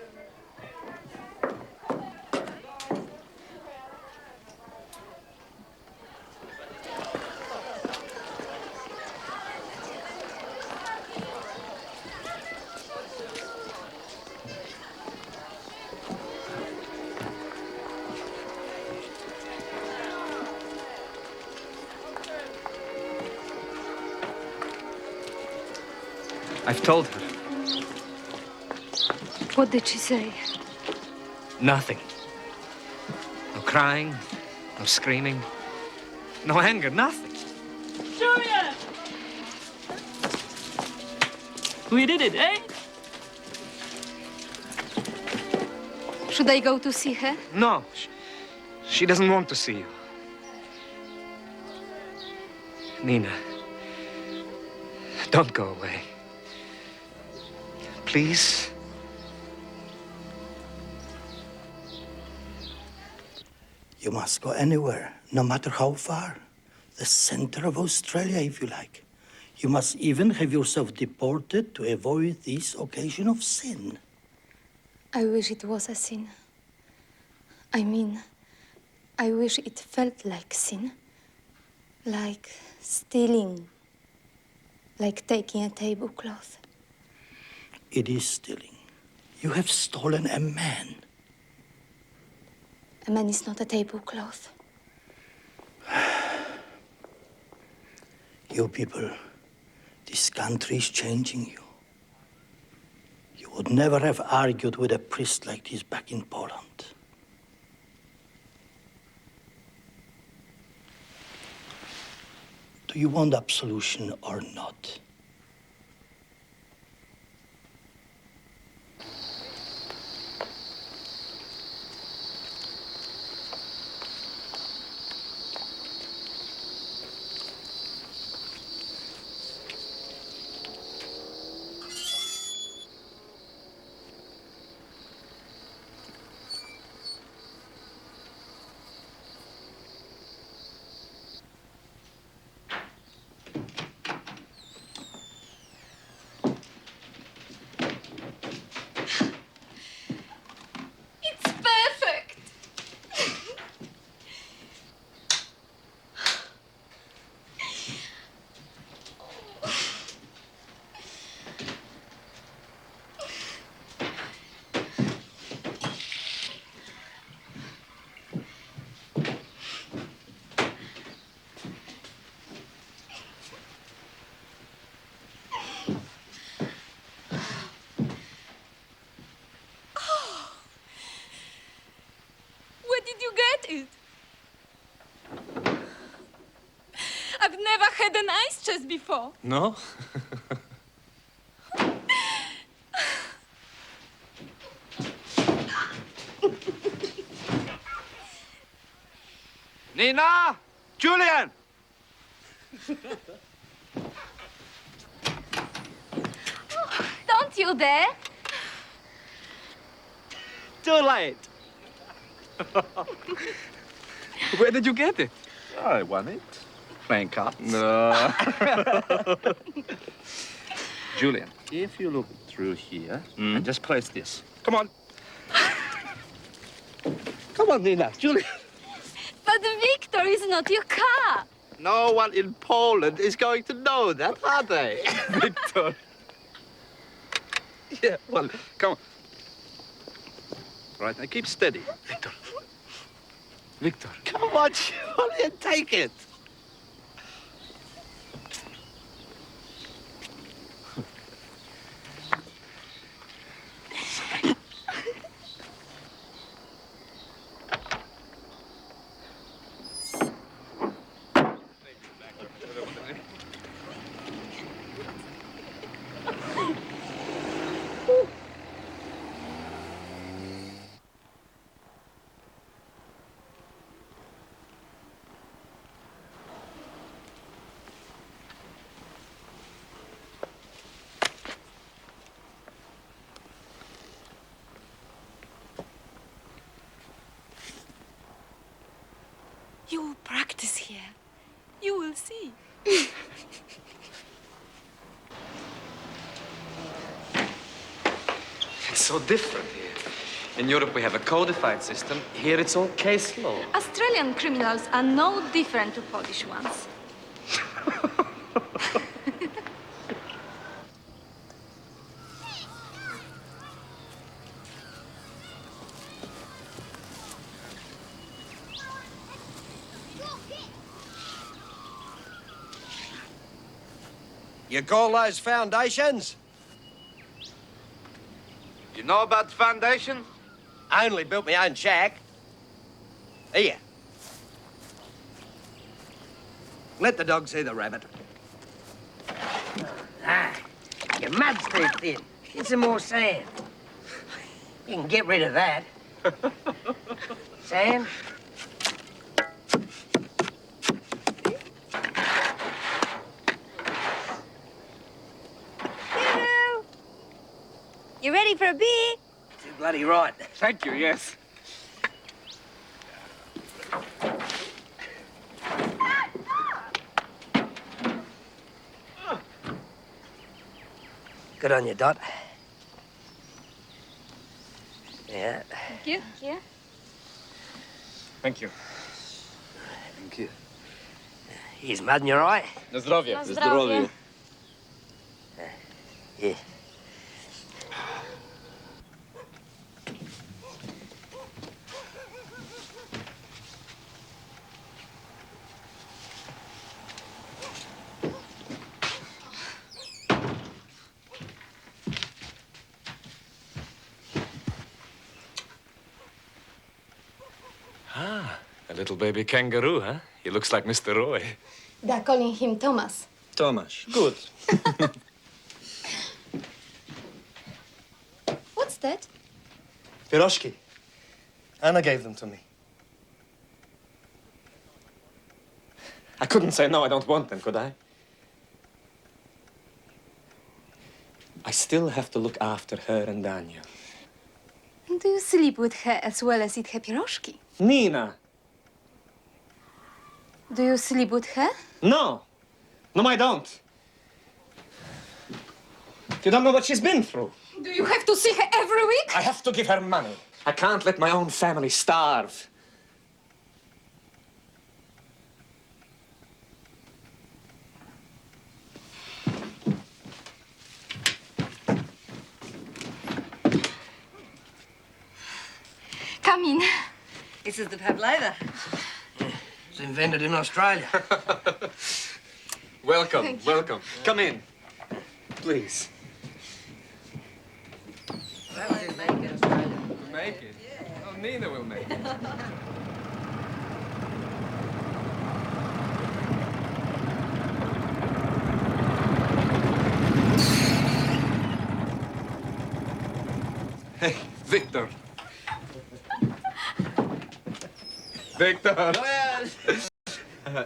I've told her. What did she say? Nothing. No crying, no screaming, no anger, nothing. Julian! We did it, eh? Should I go to see her? No, she doesn't want to see you. Nina, don't go away. Please? You must go anywhere, no matter how far. The center of Australia, if you like. You must even have yourself deported to avoid this occasion of sin. I wish it was a sin. I mean, I wish it felt like sin. Like stealing. Like taking a tablecloth. It is stealing. You have stolen a man. A man is not a tablecloth. You people, this country is changing you. You would never have argued with a priest like this back in Poland. Do you want absolution or not? had an ice chest before. No? Nina! Julian! Don't you dare. Too late. Where did you get it? I won it. Playing cards. No. Julian, if you look through here and just place this. Come on. Come on, Nina. Julian. But Victor is not your car. No one in Poland is going to know that, are they? Victor. Yeah, well, come on. Right, now keep steady. Victor. Victor. Come on, Julian, take it. You will practice here. You will see. It's so different here. In Europe, we have a codified system. Here, it's all case law. Australian criminals are no different to Polish ones. You call those foundations? You know about foundation? I only built my own shack. Here. Let the dog see the rabbit. Ah, your mud's too thin. Get some more sand. You can get rid of that. Sand? You ready for a beer? Too bloody right. Thank you, yes. Good on you, Dot. Yeah. Thank you. Yeah. Thank you. Thank you. He's mud in your eye? Na zdrowie. Na zdrowie. Yeah. Ah, a little baby kangaroo, huh? He looks like Mr. Roy. They're calling him Thomas. Tomasz, good. What's that? Pierożki. Anna gave them to me. I couldn't say no, I don't want them, could I? I still have to look after her and Daniel. Do you sleep with her as well as eat her pierożki? Nina! Do you sleep with her? No! No, I don't. You don't know what she's been through. Do you have to see her every week? I have to give her money. I can't let my own family starve. Come in. This is the pavlova. It's invented in Australia. Welcome, Thank you. welcome. Come in. Please. We'll make it, Australia. Make it? Oh, Nina will make it. Hey, Victor. Victor.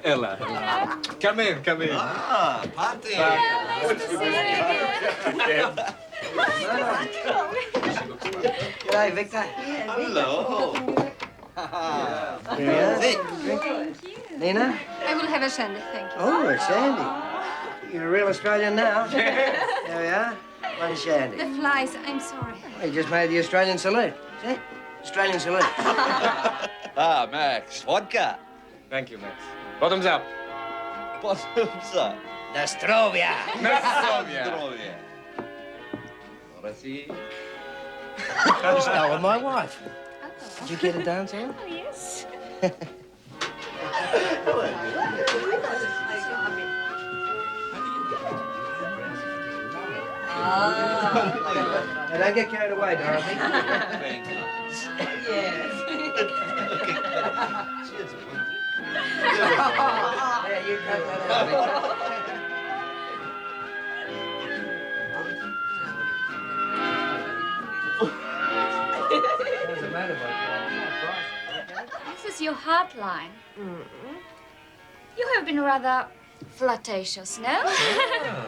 Ella. Come in, come in. Ah, Patti. Nice to see you. G'day, Victor. Hello. Nina? I will have a shandy, thank you. Oh, a shandy. You're a real Australian now. There we are. One shandy. The flies, I'm sorry. He just made the Australian salute. See? Australian salute. Ah, Max. Vodka. Thank you, Max. Bottoms up. Bottoms up. Nostrovia. Nostrovia. Just now with my wife. Did you get a dance on? Oh, yes. Now, don't get carried away, Dorothy. Yeah, you cut that out, Victor. What's the matter, This is your hotline. You have been rather flirtatious, no?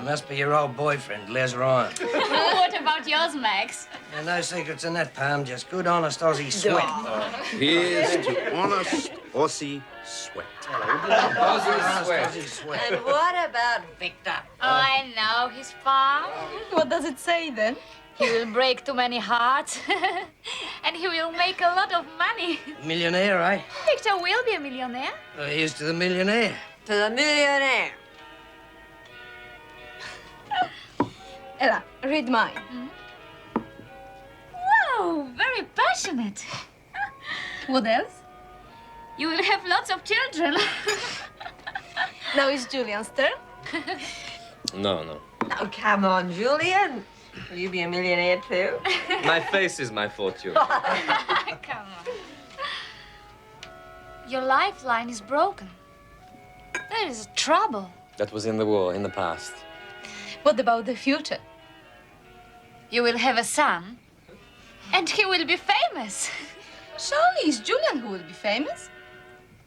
Must be your old boyfriend, Les Ryan. What about yours, Max? Yeah, no secrets in that, Palm. Just good, honest Aussie sweat. Here's to honest Aussie sweat. Aussie sweat. And what about Victor? I know his farm. What does it say then? He will break too many hearts. And he will make a lot of money. Millionaire, eh? Victor will be a millionaire. Here's to the millionaire. To the millionaire. Ella, read mine. Wow, very passionate. What else? You will have lots of children. Now it's Julian's turn. No, no. Now, come on, Julian. Will you be a millionaire too? My face is my fortune. Come on. Your lifeline is broken. There is trouble. That was in the war, in the past. What about the future? You will have a son, and he will be famous. Surely it's Julian who will be famous.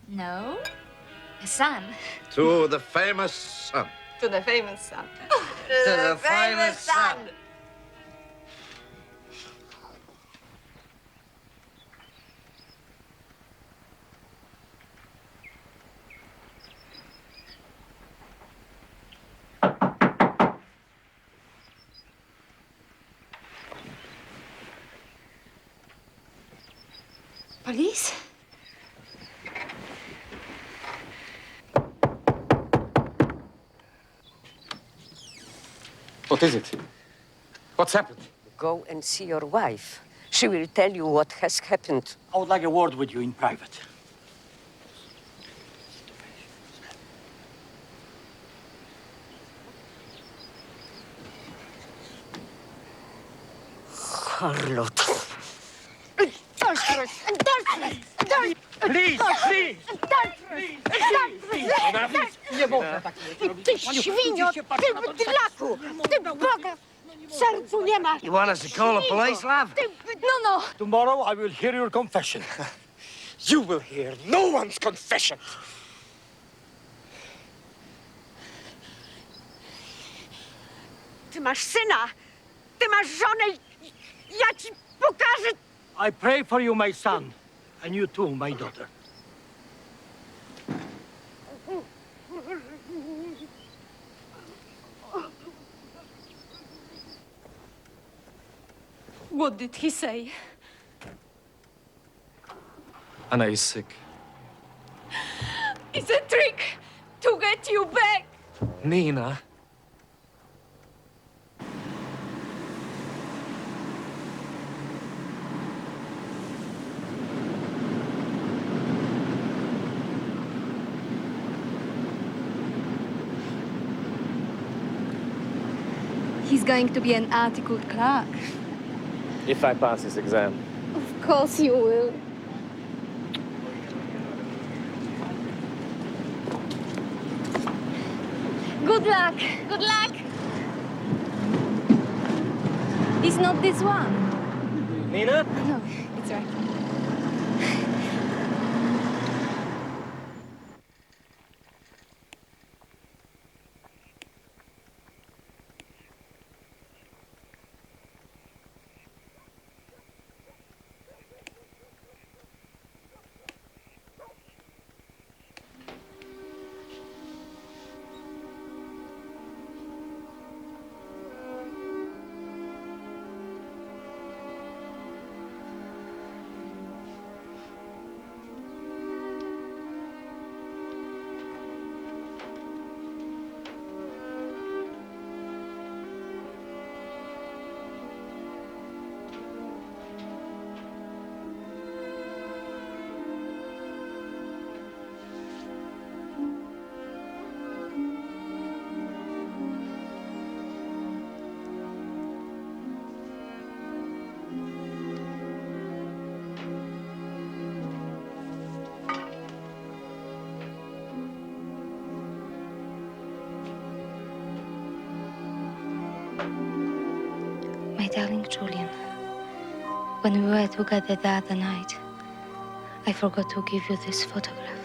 No, a son. To the famous son. To the famous son. To the famous son. Police? What is it? What's happened? Go and see your wife. She will tell you what has happened. I would like a word with you in private. Charlotte. Please, please! Nie można tak robić. Ty świnio, ty bydlaku, ty Boga w sercu nie masz. You want us to call the police, love? No. Tomorrow I will hear your confession. You will hear no one's confession. Ty masz syna, ty masz żonę, ja ci pokażę. I pray for you, my son, and you too, my daughter. What did he say? Anna is sick. It's a trick to get you back. Nina. He's going to be an articled clerk. If I pass this exam. Of course you will. Good luck. Good luck. It's not this one. Nina? No, it's right. My darling Julian, when we were together the other night, I forgot to give you this photograph.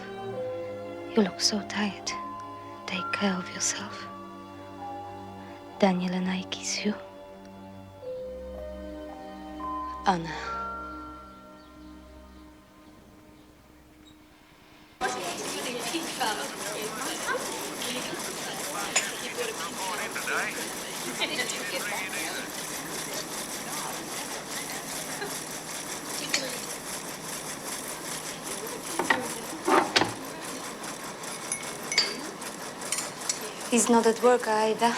You look so tired. Take care of yourself. Daniel and I kiss you. Anna. He's not at work either.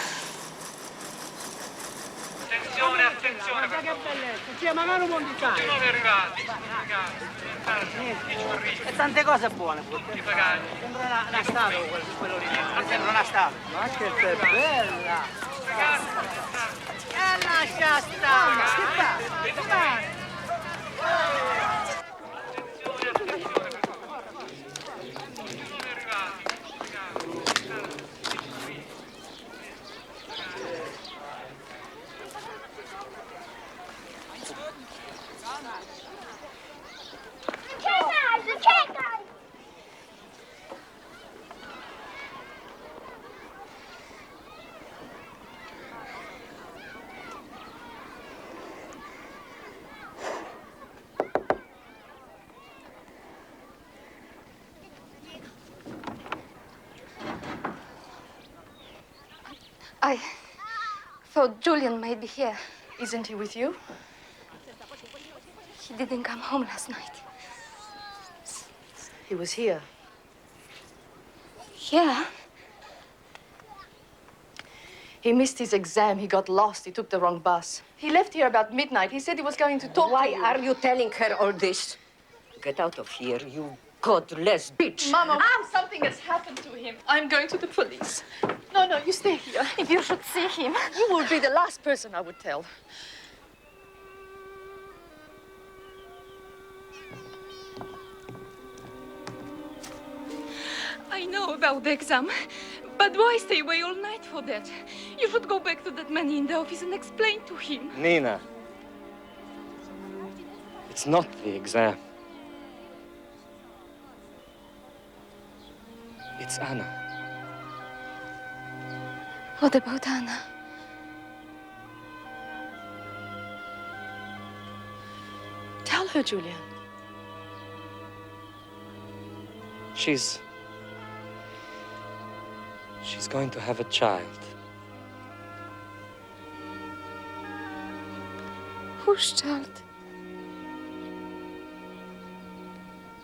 Attenzione, attenzione. Guarda che bellezza. Cioè, magari un buon di cane. Tutti nuovi arrivati. E tante cose buone. Tutti pagati. Sembra una statua quello lì. Sembra una statua. Ma che bella. E lascia stare. Che fai? I thought Julian might be here. Isn't he with you? He didn't come home last night. He was here. Yeah? He missed his exam. He got lost. He took the wrong bus. He left here about midnight. He said he was going to talk to you. Why are you telling her all this? Get out of here, you godless bitch. Mama, something has happened to him. I'm going to the police. No, you stay here. If you should see him, you will be the last person I would tell. I know about the exam, but why stay away all night for that? You should go back to that man in the office and explain to him. Nina, it's not the exam. It's Anna. What about Anna? Tell her, Julian. She's going to have a child. Whose child?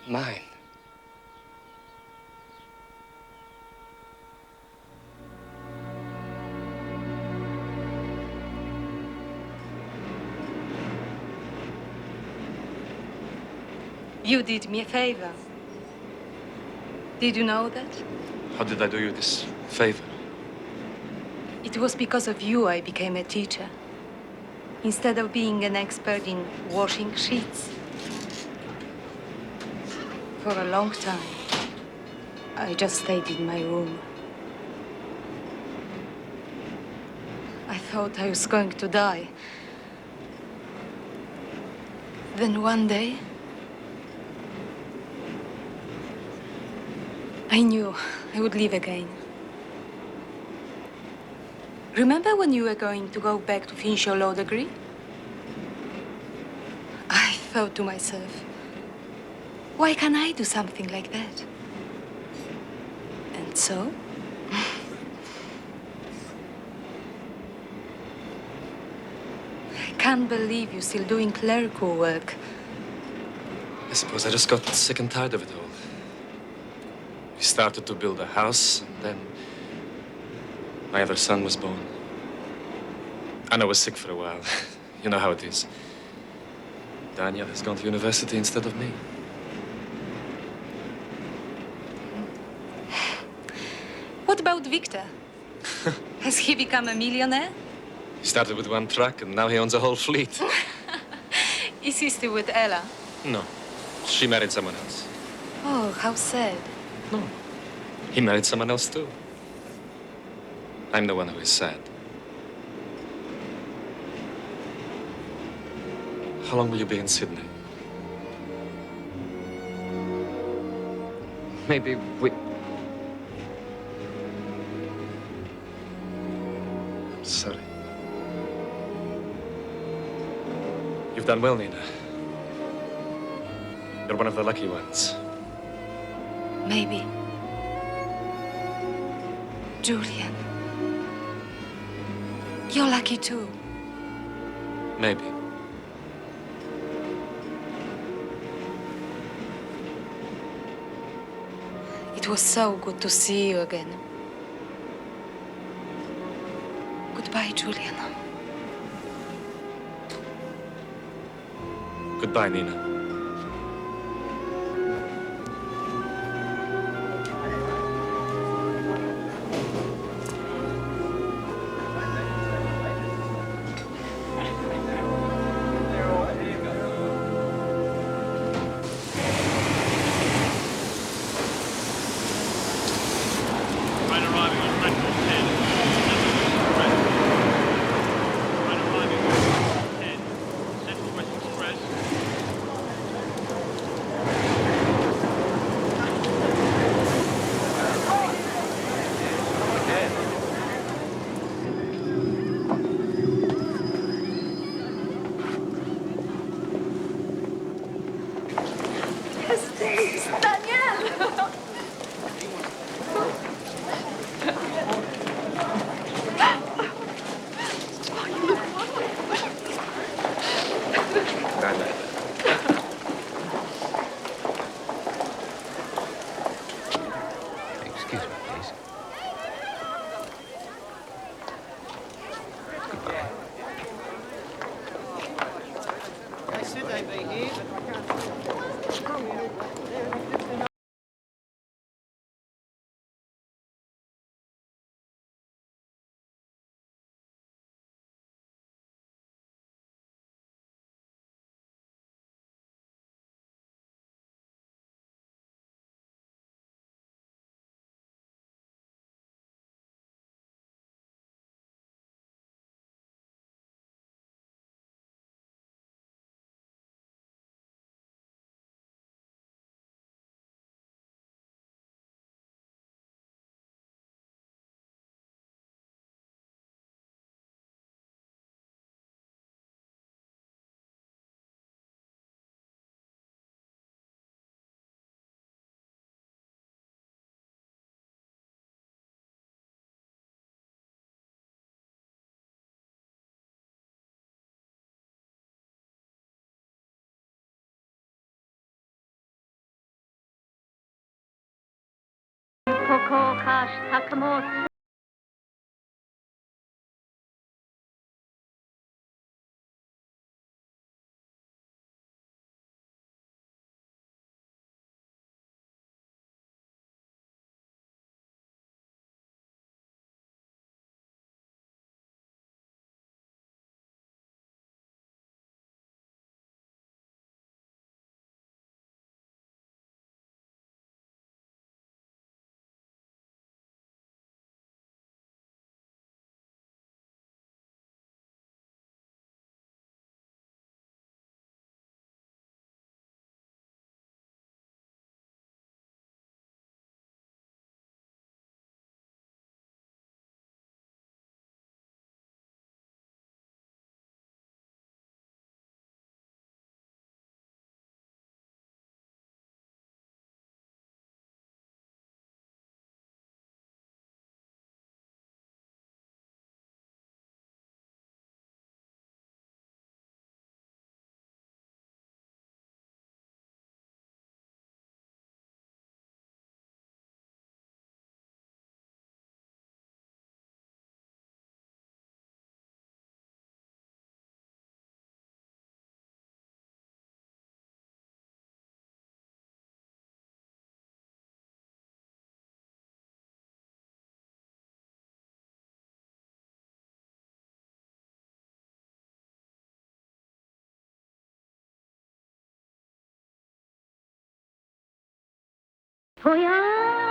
Mine. You did me a favor. Did you know that? How did I do you this favor? It was because of you I became a teacher. Instead of being an expert in washing sheets. For a long time, I just stayed in my room. I thought I was going to die. Then one day, I knew I would leave again. Remember when you were going to go back to finish your law degree? I thought to myself, why can't I do something like that? And so, I can't believe you're still doing clerical work. I suppose I just got sick and tired of it all. We started to build a house, and then my other son was born. Anna was sick for a while. You know how it is. Daniel has gone to university instead of me. What about Victor? Has he become a millionaire? He started with one truck, and now he owns a whole fleet. Is he still with Ella? No, she married someone else. Oh, how sad. No, he married someone else too. I'm the one who is sad. How long will you be in Sydney? Maybe we... I'm sorry. You've done well, Nina. You're one of the lucky ones. Maybe. Julian. You're lucky too. Maybe. It was so good to see you again. Goodbye, Julian. Goodbye, Nina. Coco Hash Sakamoto. For ya.